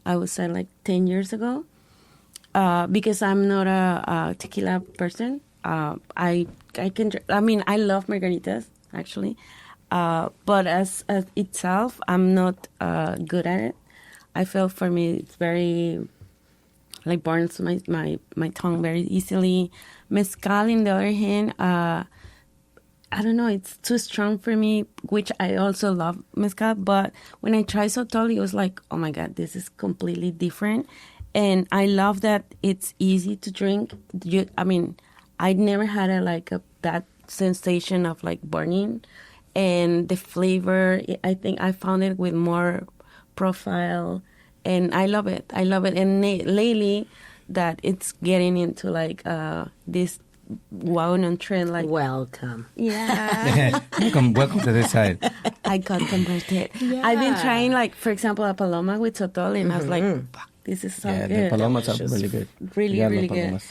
I would say like 10 years ago, because I'm not a tequila person. I love margaritas, actually. But as itself, I'm not good at it. I feel for me it's very, like, burns my tongue very easily. Mezcal, on the other hand, I don't know, it's too strong for me, which I also love mezcal. But when I tried Sotol, it was like, oh my God, this is completely different. And I love that it's easy to drink. I never had a bad sensation of like burning. And the flavor, I think I found it with more profile. And I love it. And lately that it's getting into like this on trend, like, welcome. Yeah. welcome to this side. I got converted. Yeah. I've been trying, like, for example, a paloma with Sotol, and I was like, fuck, this is so good. Yeah, the palomas are really good. Really good.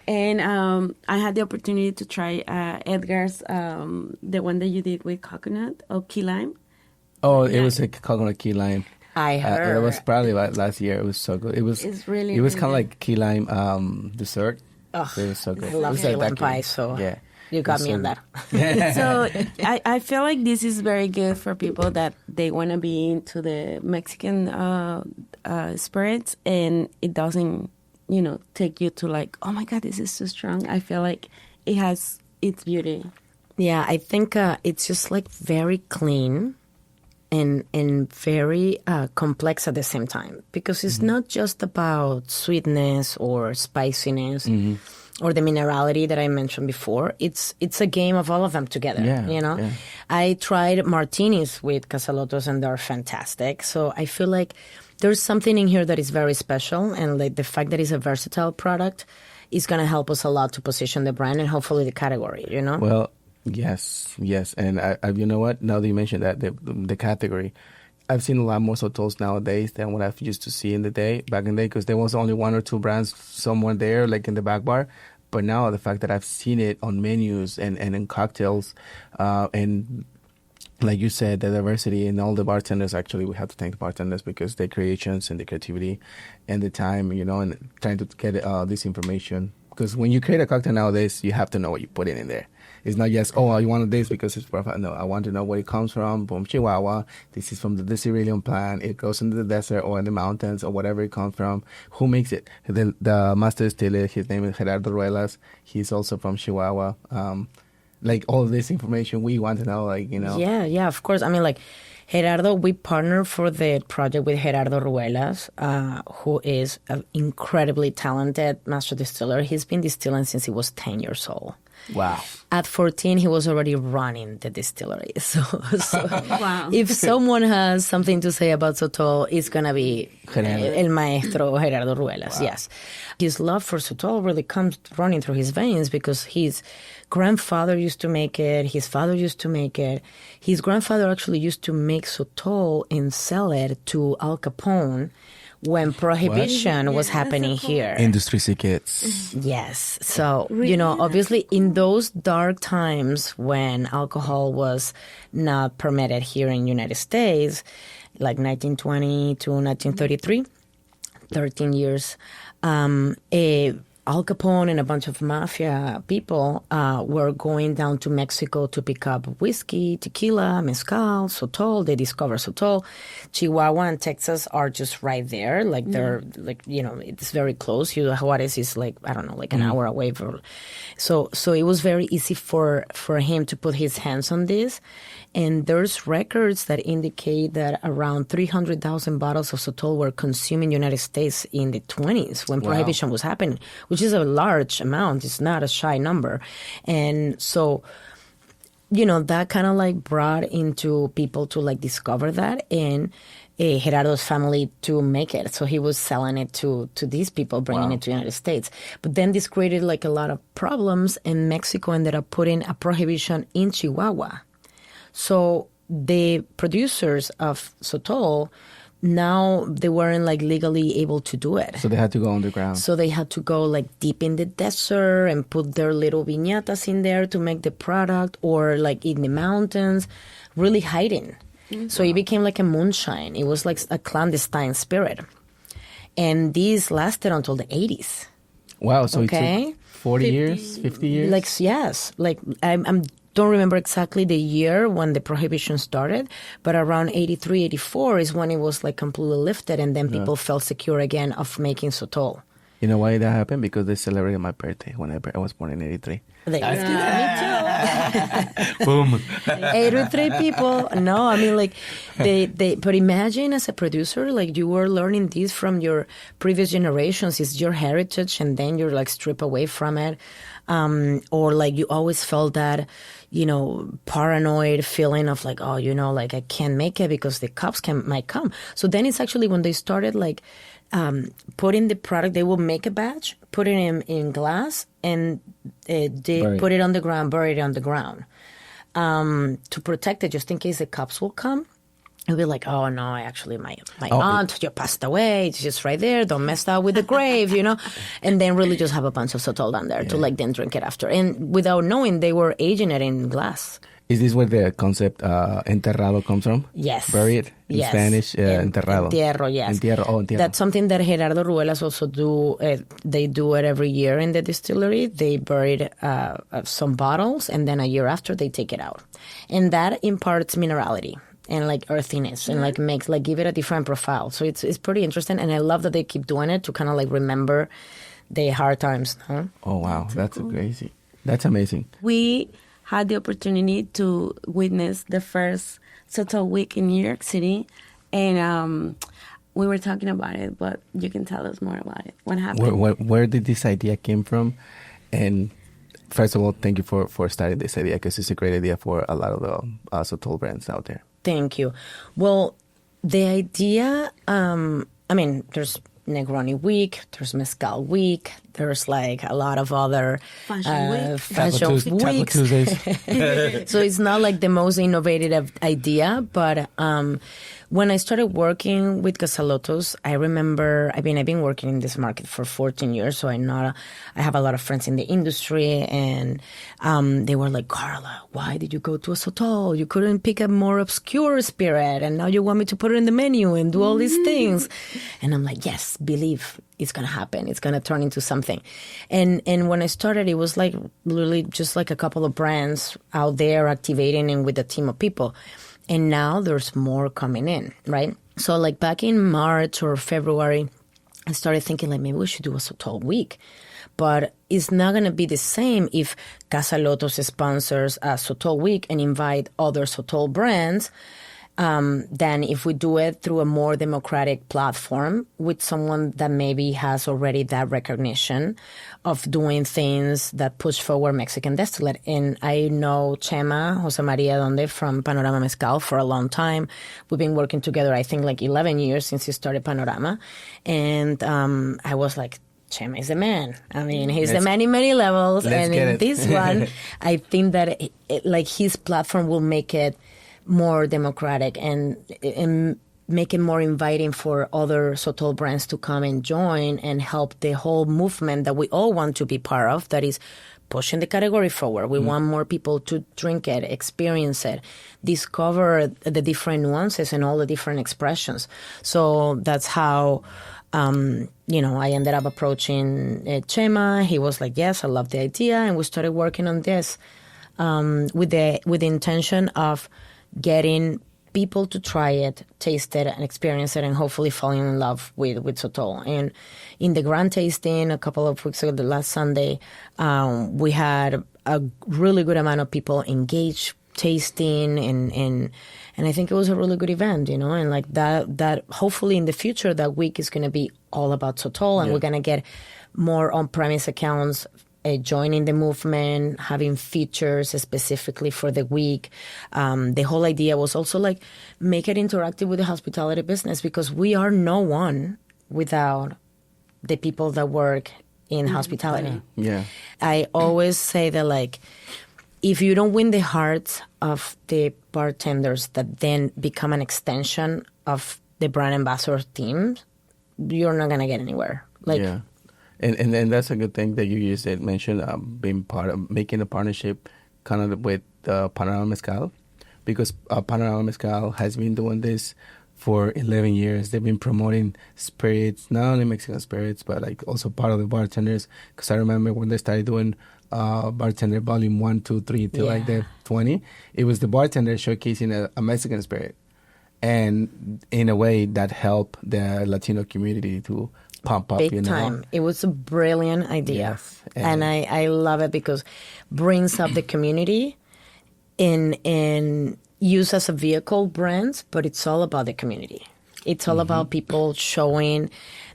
And I had the opportunity to try Edgar's, the one that you did with coconut or key lime. Oh, it was a coconut key lime. I heard. It was probably last year. It was so good. It was kind of like key lime dessert. Oh, it was so good. I love key lime pie, so yeah, you got me on that. So I feel like this is very good for people that they want to be into the Mexican spirits, and it doesn't, take you to like, oh my God, this is so strong. I feel like it has its beauty. Yeah, I think it's just like very clean and very complex at the same time, because it's not just about sweetness or spiciness or the minerality that I mentioned before. It's a game of all of them together, Yeah. I tried martinis with Casa Lotos, and they're fantastic. So I feel like there's something in here that is very special, and like the fact that it's a versatile product is going to help us a lot to position the brand and hopefully the category, Well, yes. And I you know what? Now that you mentioned that, the category, I've seen a lot more Sotols nowadays than what I used to see back in the day, because there was only one or two brands somewhere there, like in the back bar. But now the fact that I've seen it on menus and in cocktails, and like you said, the diversity and all the bartenders, actually, we have to thank the bartenders, because their creations and the creativity and the time, and trying to get this information. Because when you create a cocktail nowadays, you have to know what you put in there. It's not just, I wanted this because it's profile. No, I want to know where it comes from Chihuahua. This is from the cerealium plant. It goes into the desert or in the mountains or whatever it comes from. Who makes it? The master distiller, his name is Gerardo Ruelas. He's also from Chihuahua. Like all of this information we want to know, Yeah, of course. I mean, like, Gerardo, we partner for the project with Gerardo Ruelas, who is an incredibly talented master distiller. He's been distilling since he was 10 years old. Wow. At 14, he was already running the distillery. So wow. If someone has something to say about Sotol, it's going to be El Maestro Gerardo Ruelas, wow. Yes. His love for Sotol really comes running through his veins, because his grandfather used to make it, his father used to make it. His grandfather actually used to make Sotol and sell it to Al Capone when Prohibition was happening here. Industry secrets. Yes. So, obviously in those dark times when alcohol was not permitted here in the United States, like 1920 to 1933, 13 years, Al Capone and a bunch of mafia people were going down to Mexico to pick up whiskey, tequila, mezcal, Sotol. They discovered Sotol. Chihuahua and Texas are just right there. Like they're like, it's very close. Juarez is like, I don't know, like an hour away. So it was very easy for him to put his hands on this. And there's records that indicate that around 300,000 bottles of Sotol were consumed in the United States in the 20s when Prohibition was happening, which is a large amount. It's not a shy number. And so, that kind of like brought into people to like discover that and Gerardo's family to make it. So he was selling it to these people, bringing it to the United States. But then this created like a lot of problems, and Mexico ended up putting a prohibition in Chihuahua. So the producers of Sotol, now they weren't like legally able to do it. So they had to go underground. So they had to go like deep in the desert and put their little viñetas in there to make the product, or like in the mountains, really hiding. Mm-hmm. So it became like a moonshine. It was like a clandestine spirit. And these lasted until the 80s. Wow. So it took 40 years, 50 years? Like, yes. Like I'm don't remember exactly the year when the prohibition started, but around 83, 84 is when it was like completely lifted, and then people felt secure again of making Sotol. You know why that happened? Because they celebrated my birthday when I was born in 83. Me too. Boom. 83 people. No, I mean, like, but imagine as a producer, like, you were learning this from your previous generations. It's your heritage, and then you're, like, stripped away from it. Or, like, you always felt that, paranoid feeling of, like, like, I can't make it because the cops might come. So then it's actually when they started, like, putting the product, they will make a batch, put it in glass, and they put it on the ground, bury it on the ground, to protect it, just in case the cops will come. It'll be like, oh no, my aunt just passed away. It's just right there. Don't mess up with the grave, And then really just have a bunch of Sotol down there to like then drink it after. And without knowing, they were aging it in glass. Is this where the concept enterrado comes from? Yes. Buried? In Spanish, enterrado. Entierro, yes. Entierro. That's something that Gerardo Ruelas also do. They do it every year in the distillery. They buried some bottles, and then a year after, they take it out. And that imparts minerality and like earthiness, and like give it a different profile. So it's pretty interesting, and I love that they keep doing it to kind of like remember the hard times. Huh? Oh, wow. That's cool. Crazy. That's amazing. We had the opportunity to witness the first Sotol week in New York City, and we were talking about it, but you can tell us more about it. What happened? Where did this idea came from? And first of all, thank you for starting this idea, because it's a great idea for a lot of the Sotol brands out there. Thank you. Well, the idea, there's Negroni Week, there's Mezcal Week, there's like a lot of other fashion weeks. So it's not like the most innovative idea, but when I started working with Casa Lotos, I remember, I've been working in this market for 14 years, so I have a lot of friends in the industry, and they were like, Carla, why did you go to a Sotol? You couldn't pick a more obscure spirit, and now you want me to put it in the menu and do all these things. And I'm like, yes, believe it's going to happen. It's going to turn into something. And when I started, it was like literally just like a couple of brands out there activating and with a team of people. And now there's more coming in, right? So like back in March or February, I started thinking like maybe we should do a Sotol week. But it's not going to be the same if Casa Lotos sponsors a Sotol week and invite other Sotol brands than if we do it through a more democratic platform with someone that maybe has already that recognition of doing things that push forward Mexican distillate. And I know Chema, Jose Maria Donde from Panorama Mezcal for a long time. We've been working together, I think, like 11 years since he started Panorama. And I was like, Chema is the man. I mean, he's the man in many levels. And in this one, I think that his platform will make it more democratic and make it more inviting for other Sotol brands to come and join and help the whole movement that we all want to be part of, that is pushing the category forward. We want more people to drink it, experience it, discover the different nuances and all the different expressions. So that's how, I ended up approaching Chema. He was like, yes, I love the idea. And we started working on this with the intention of getting people to try it, taste it, and experience it, and hopefully falling in love with Sotol. And in the grand tasting a couple of weeks ago, the last Sunday, we had a really good amount of people engaged tasting, and I think it was a really good event, and like that hopefully in the future that week is going to be all about Sotol, and we're going to get more on-premise accounts joining the movement, having features specifically for the week. The whole idea was also like make it interactive with the hospitality business, because we are no one without the people that work in hospitality. Yeah. I always say that, like, if you don't win the hearts of the bartenders that then become an extension of the brand ambassador team, you're not going to get anywhere. Like, yeah. And that's a good thing that you just mentioned, being part of making a partnership kind of with Panorama Mezcal, because Panorama Mezcal has been doing this for 11 years. They've been promoting spirits, not only Mexican spirits, but like also part of the bartenders. Because I remember when they started doing Bartender Volume 1, 2, 3 till like the 20, it was the bartender showcasing a Mexican spirit. And in a way that helped the Latino community to pump up, big time. It was a brilliant idea. Yes. And I love it because brings up the community in use as a vehicle brands, but it's all about the community. It's all about people showing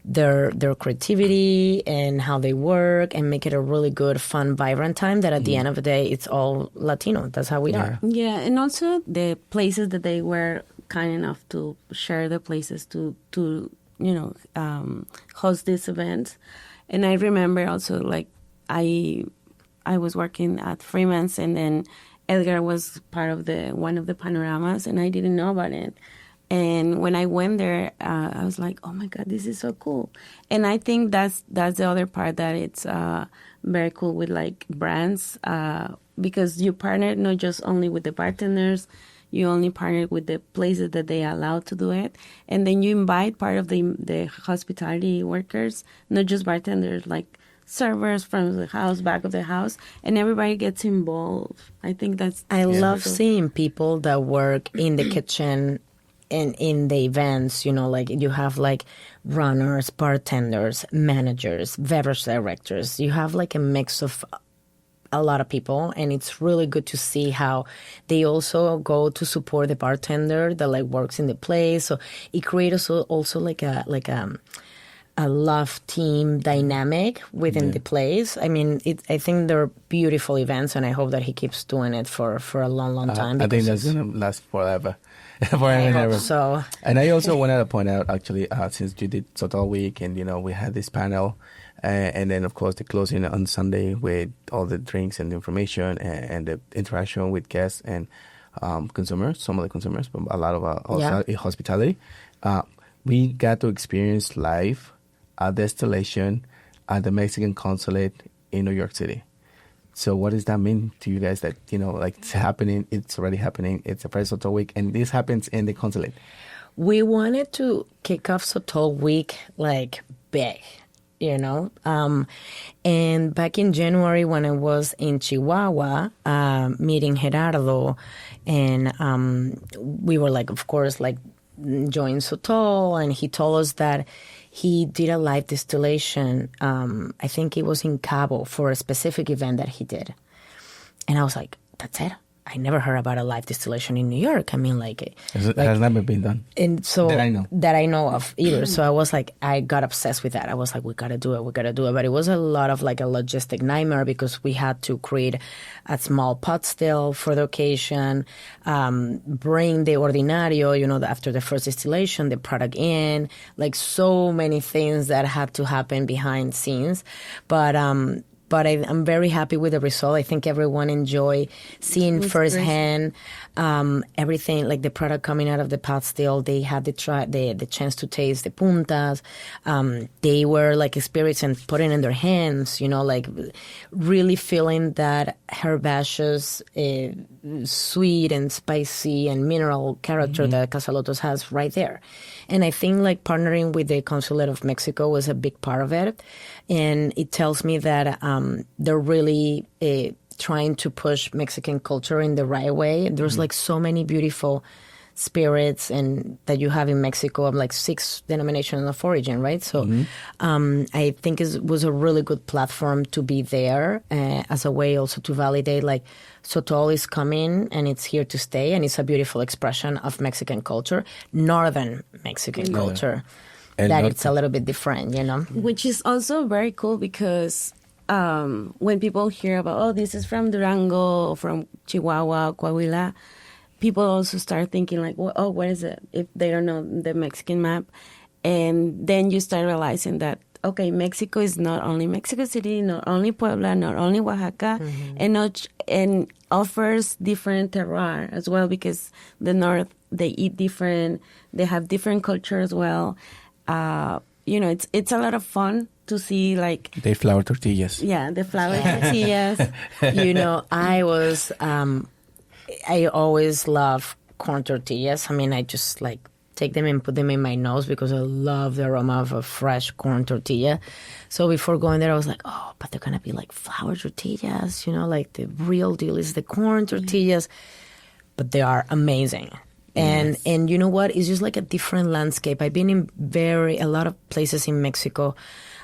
their creativity and how they work, and make it a really good, fun, vibrant time that at the end of the day, it's all Latino. That's how we are. Yeah, and also the places that they were kind enough to share the places to host these events. And I remember also, like, I was working at Freeman's, and then Edgar was part of one of the panoramas, and I didn't know about it. And when I went there, I was like, oh my God, this is so cool. And I think that's the other part that it's very cool with like brands, because you partner not just only with the bartenders, you only partner with the places that they allow to do it. And then you invite part of the hospitality workers, not just bartenders, like servers from the house, back of the house, and everybody gets involved. I think that's... I love seeing people that work in the kitchen and in the events, like you have like runners, bartenders, managers, beverage directors. You have like a mix of a lot of people, and it's really good to see how they also go to support the bartender that like works in the place. So it creates also like a love team dynamic within the place. I mean, I think they're beautiful events, and I hope that he keeps doing it for a long time. I think that's going to last forever. I hope so. And I also wanted to point out, actually, since you did Sotol Week, and, we had this panel, and then, of course, the closing on Sunday with all the drinks and the information and the interaction with guests and consumers, some of the consumers, but a lot of hospitality. We got to experience live a distillation at the Mexican consulate in New York City. So what does that mean to you guys that, like it's happening, it's already happening, it's the first Sotol Week, and this happens in the consulate? We wanted to kick off Sotol Week like big, and back in January when I was in Chihuahua meeting Gerardo, and we were like, of course, like join Sotol, and he told us that he did a live distillation. I think it was in Cabo for a specific event that he did. And I was like, that's it. I never heard about a live distillation in New York. I mean, it has never been done. And so that I know of either. So I was like, I got obsessed with that. I was like, we got to do it. But it was a lot of like a logistic nightmare, because we had to create a small pot still for the occasion, bring the ordinario, after the first distillation, the product in, like so many things that had to happen behind scenes. But but I'm very happy with the result. I think everyone enjoy seeing firsthand everything, like the product coming out of the pot still. They had the chance to taste the puntas. They were like experiencing putting in their hands, like really feeling that herbaceous, sweet and spicy and mineral character that Casa Lotos has right there. And I think like partnering with the Consulate of Mexico was a big part of it. And it tells me that they're really trying to push Mexican culture in the right way. There's like so many beautiful spirits and that you have in Mexico of like 6 denominations of origin, right? So I think it was a really good platform to be there as a way also to validate like Sotol is coming and it's here to stay, and it's a beautiful expression of Mexican culture, northern Mexican culture. And that it's a little bit different, Which is also very cool because when people hear about, this is from Durango or from Chihuahua, Coahuila, people also start thinking like, what is it? If they don't know the Mexican map. And then you start realizing that, okay, Mexico is not only Mexico City, not only Puebla, not only Oaxaca, and offers different terroir as well, because the North, they eat different, they have different culture as well. It's a lot of fun to see like... They flour tortillas. Yeah, the flour tortillas. I always love corn tortillas. I mean, I just like take them and put them in my nose because I love the aroma of a fresh corn tortilla. So before going there, I was like, but they're going to be like flour tortillas, like the real deal is the corn tortillas. But they are amazing. And you know what? It's just like a different landscape. I've been in a lot of places in Mexico,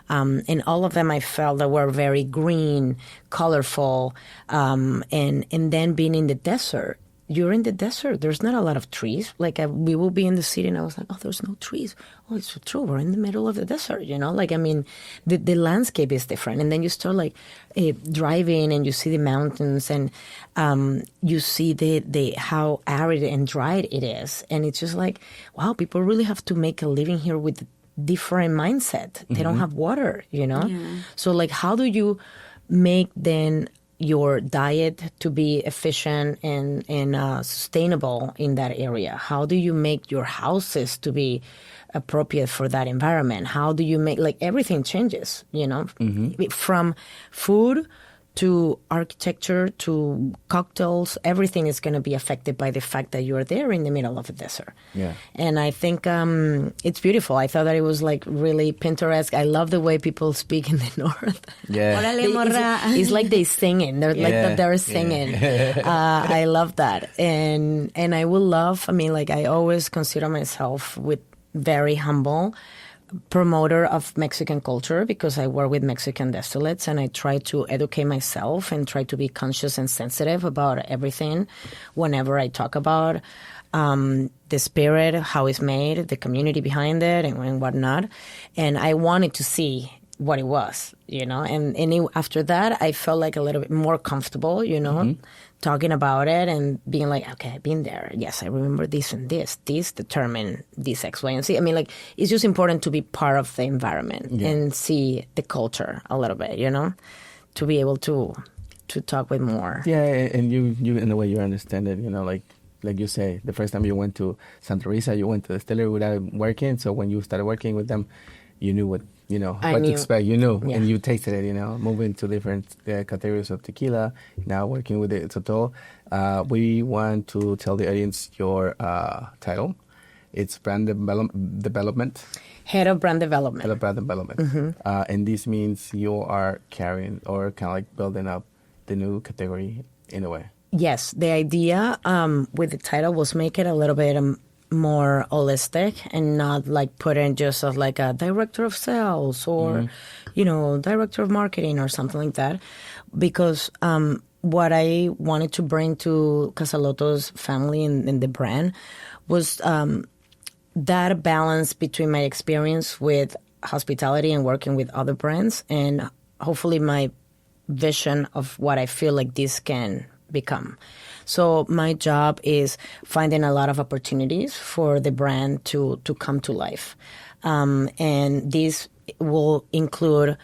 and all of them I felt that were very green, colorful, and then being in the desert. You're in the desert. There's not a lot of trees. Like we will be in the city, and I was like, there's no trees. Oh, it's so true. We're in the middle of the desert, Like, I mean, the landscape is different. And then you start like driving, and you see the mountains, and you see the how arid and dry it is. And it's just like, wow, people really have to make a living here with different mindset. They don't have water, Yeah. So like, how do you make then your diet to be efficient and sustainable in that area? How do you make your houses to be appropriate for that environment? How do you make, like, everything changes, from food to architecture to cocktails, everything is going to be affected by the fact that you're there in the middle of a desert. Yeah. And I think it's beautiful. I thought that it was like really Pinterest. I love the way people speak in the North. Yeah. It's like they singing. They're like that they're singing. I love that. And I will love, I always consider myself very humble promoter of Mexican culture because I work with Mexican distillates and I try to educate myself and try to be conscious and sensitive about everything whenever I talk about the spirit, how it's made, the community behind it and whatnot. And I wanted to see what it was, and after that I felt like a little bit more comfortable, talking about it and being like, okay, I've been there. Yes, I remember this and this. This determined this X, Y, and Z. It's just important to be part of the environment and see the culture a little bit, to be able to talk with more. Yeah, and you in the way you understand it, like you say, the first time you went to Santa Teresa, you went to the distillery without working. So when you started working with them, you knew what to expect, and you tasted it, moving to different categories of tequila, now working with the Sotol. We want to tell the audience your title. It's brand development. Head of brand development. Head of brand development. Mm-hmm. And this means you are carrying or kind of like building up the new category in a way. Yes, the idea with the title was make it a little bit more holistic and not like put in just as like a director of sales or, director of marketing or something like that. Because what I wanted to bring to Casa Lotos family and the brand was that balance between my experience with hospitality and working with other brands and hopefully my vision of what I feel like this can become. So my job is finding a lot of opportunities for the brand to come to life. And this will include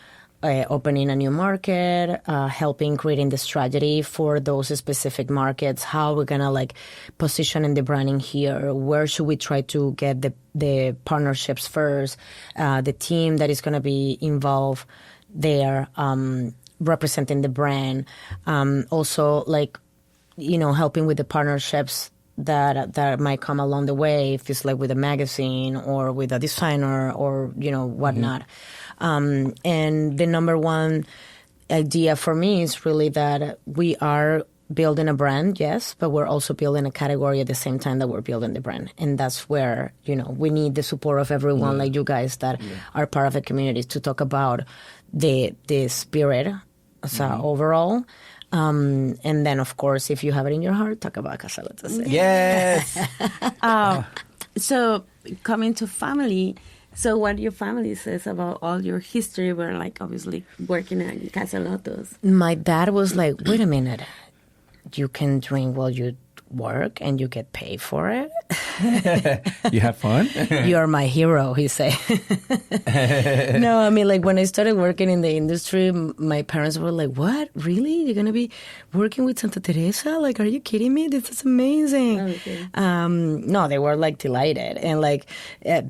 opening a new market, helping creating the strategy for those specific markets, how we're going to like positioning the branding here, where should we try to get the partnerships first, the team that is going to be involved there, representing the brand, also like, helping with the partnerships that might come along the way, if it's like with a magazine or with a designer or, whatnot. And the number one idea for me is really that we are building a brand, yes, but we're also building a category at the same time that we're building the brand. And that's where, we need the support of everyone like you guys that are part of the community to talk about the spirit overall. And then, of course, if you have it in your heart, talk about Casa Lotos. Yes. So coming to family, so what your family says about all your history, we're like obviously working at Casa Lotos. My dad was like, wait a minute, you can drink while you work and you get paid for it? You have fun? You're my hero, he said. No, I mean, like when I started working in the industry, my parents were like, what? Really? You're going to be working with Santa Teresa? Like, are you kidding me? This is amazing. Okay. No, they were like delighted. And like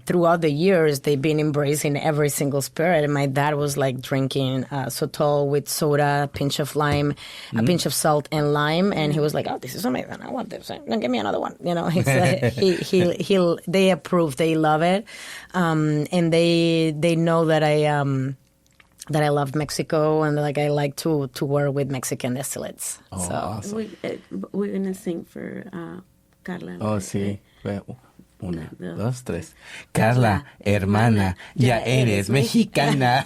throughout the years, they've been embracing every single spirit. And my dad was like drinking Sotol with soda, a pinch of lime, a pinch of salt and lime. And he was like, oh, this is amazing. I want this. No, give me another one. It's like, they approve. They love it. And they know that I love Mexico and like I like to work with Mexican distillates. Oh, so awesome. We're gonna sing for Carla. Oh, sí. Una, dos, tres. Carla, hermana, ya eres mexicana.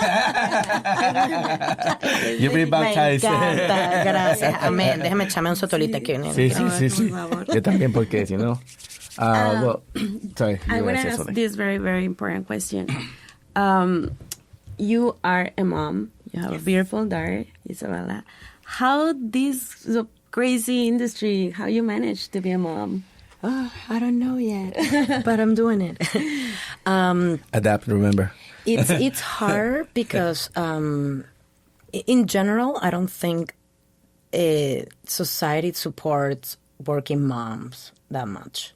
You've been baptized. Me encanta, gracias. Amén. Déjame echarme un sotolito aquí. Sí. Yo también, porque si no. Well, sorry. I want to ask this very, very important question. You are a mom. You have a beautiful daughter, Isabella. How this crazy industry, how you manage to be a mom? Oh, I don't know yet, but I'm doing it. Adapt, remember. It's hard because in general, I don't think society supports working moms that much.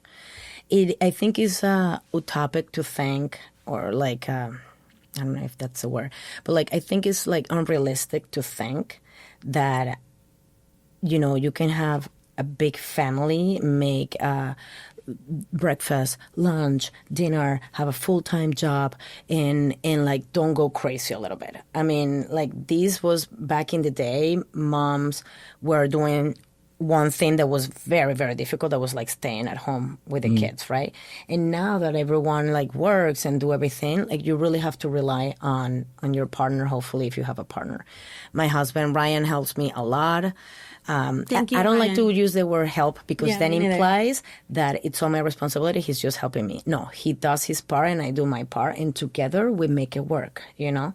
I think it's utopic to think, or like, I don't know if that's a word, but like I think it's like unrealistic to think that, you can have a big family, make breakfast, lunch, dinner, have a full-time job, and like don't go crazy a little bit. I mean, like this was back in the day, moms were doing one thing that was very, very difficult, that was like staying at home with the kids, right? And now that everyone like works and do everything, like you really have to rely on your partner, hopefully, if you have a partner. My husband, Ryan, helps me a lot. Thank you, I don't Ryan. like to use the word help because then implies that it's all my responsibility. He's just helping me. No, he does his part and I do my part, and together we make it work, Yeah.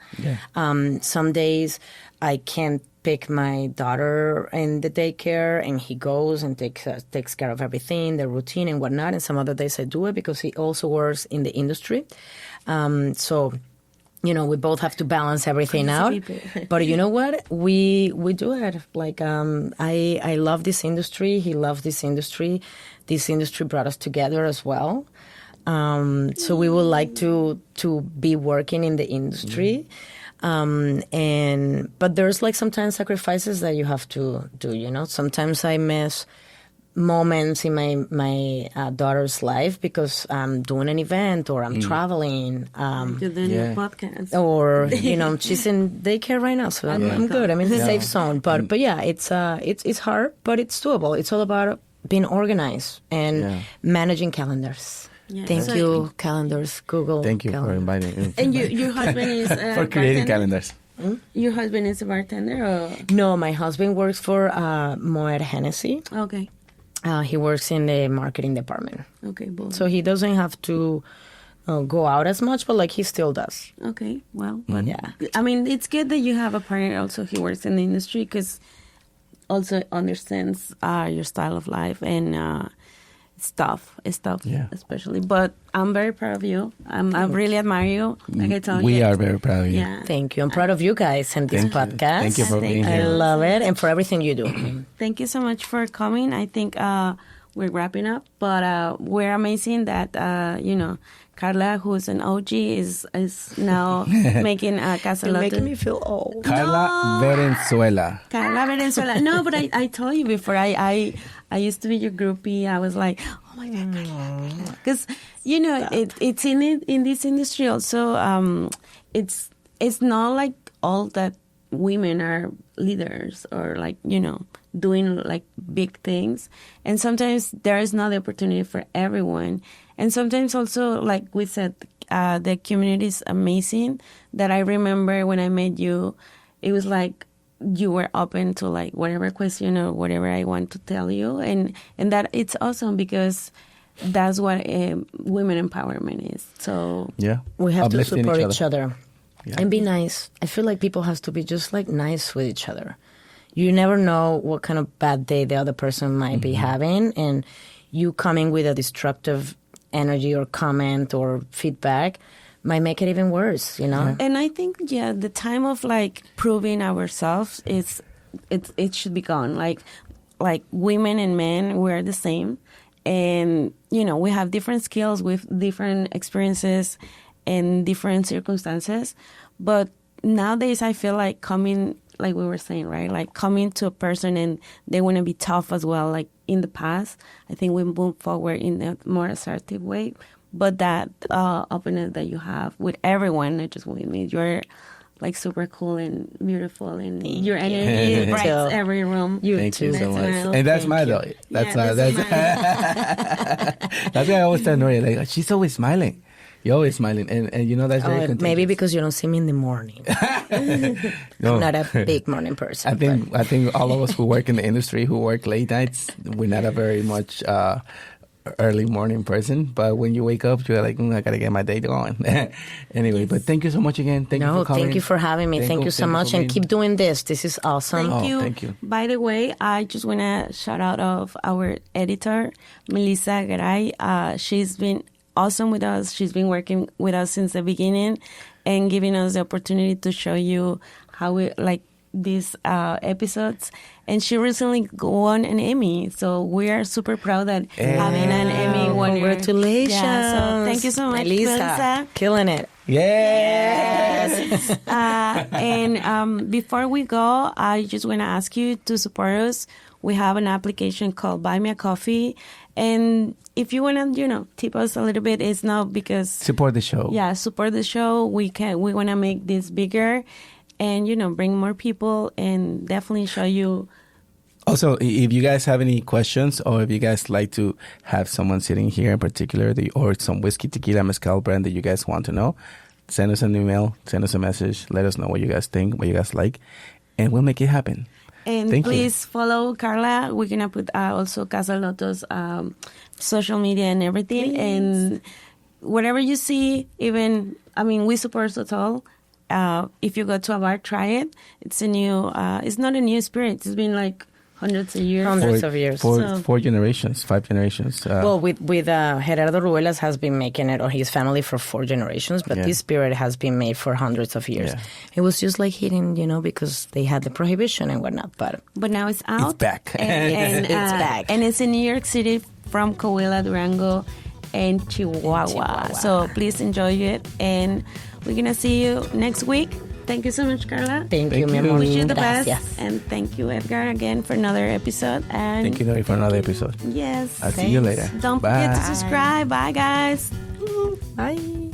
Some days I can't pick my daughter in the daycare and he goes and takes care of everything, the routine and whatnot. And some other days I do it because he also works in the industry. So we both have to balance everything out. But you know what? We do it. Like, I love this industry. He loves this industry. This industry brought us together as well. So we would like to be working in the industry. But there's like sometimes sacrifices that you have to do, Sometimes I miss moments in my daughter's life because I'm doing an event or I'm traveling. You're doing your podcast. Or, she's in daycare right now, so I'm good. I'm in the safe zone. But yeah, it's hard, but it's doable. It's all about being organized and managing calendars. Yeah. Thank you, calendars, Google. Thank you for inviting. And your husband is for creating calendars. Your husband is a bartender, or no? My husband works for Moet Hennessy. Okay. He works in the marketing department. Okay, both. So he doesn't have to go out as much, but like he still does. Okay, well, yeah. I mean, it's good that you have a partner also who works in the industry because also understands your style of life, and it's tough, Yeah. especially. But I'm very proud of you. I really admire you. Like I told you. We are very proud of you. Yeah. Thank you. I'm proud of you guys and this podcast. Thank you for being I here. love it, and for everything you do. Thank you so much for coming. I think we're wrapping up, but we're amazing that Carla, who's an OG, is now making Casa You're Lotos. making me feel old. Carla Verenzuela. Carla Verenzuela. No, but I told you before. I used to be your groupie. I was like, oh my God, because it's in this industry also. It's not like all that women are leaders or like doing like big things, and sometimes there is not the opportunity for everyone. And sometimes also, like we said, the community is amazing. That I remember when I met you, it was like you were open to like whatever question or whatever I want to tell you, and that it's awesome because that's what women empowerment is. So Yeah. We have to Uplifting support each other. Yeah. And be nice. I feel like people have to be just like nice with each other. You never know what kind of bad day the other person might be having, and you coming with a destructive energy or comment or feedback might make it even worse, And I think, the time of like proving ourselves it should be gone. Like women and men, we're the same, and we have different skills with different experiences and different circumstances. But nowadays, I feel like coming, like we were saying, right? Like coming to a person and they want to be tough as well. Like in the past, I think we move forward in a more assertive way. But that openness that you have with everyone, not just with me, you're like super cool and beautiful, and your energy brights every room. Thank you so much. And that's my though. That's Yeah, that's that's why I always tell Noria, like, she's always smiling. You're always smiling, and that's very contagious. Maybe because you don't see me in the morning. No. I'm not a big morning person. I think all of us who work in the industry, who work late nights, we're not a very much early morning person. But when you wake up, you're like, I gotta get my day going. Anyway, but thank you so much again. Thank you for coming. Thank you for having me. Thank you so much, and keep doing this. This is awesome. Thank you. By the way, I just want to shout out of our editor, Melissa Garay. She's been awesome with us. She's been working with us since the beginning and giving us the opportunity to show you how we like these episodes. And she recently won an Emmy, so we are super proud that having an Emmy one year. Congratulations. Yeah, so thank you so much, Melissa. Killing it. Yes. And before we go, I just want to ask you to support us. We have an application called Buy Me a Coffee. And if you want to, tip us a little bit, it's not because... Support the show. Yeah, support the show. We want to make this bigger and, bring more people and definitely show you... Also, if you guys have any questions or if you guys like to have someone sitting here in particular or some whiskey, tequila, mezcal brand that you guys want to know, send us an email, send us a message, let us know what you guys think, what you guys like, and we'll make it happen. And please follow Carla. We're going to put also Casa Lotos social media and everything. Please. And whatever you see, we support Sotol. If you go to a bar, try it. It's it's not a new spirit. It's been like hundreds of years. Four generations, 5 generations. With Gerardo Ruelas has been making it, or his family, for 4 generations, but this spirit has been made for hundreds of years. Yeah. It was just like hidden, because they had the prohibition and whatnot. But now it's out. It's back. And it's back. And it's in New York City from Coahuila, Durango, and Chihuahua. So please enjoy it. And we're going to see you next week. Thank you so much, Carla. Thank you, mi amor. Wish you the best. And thank you, Edgar, again for another episode. And thank you, Nori, for another episode. Yes. I'll see you later. Don't forget to subscribe. Bye, guys. Bye.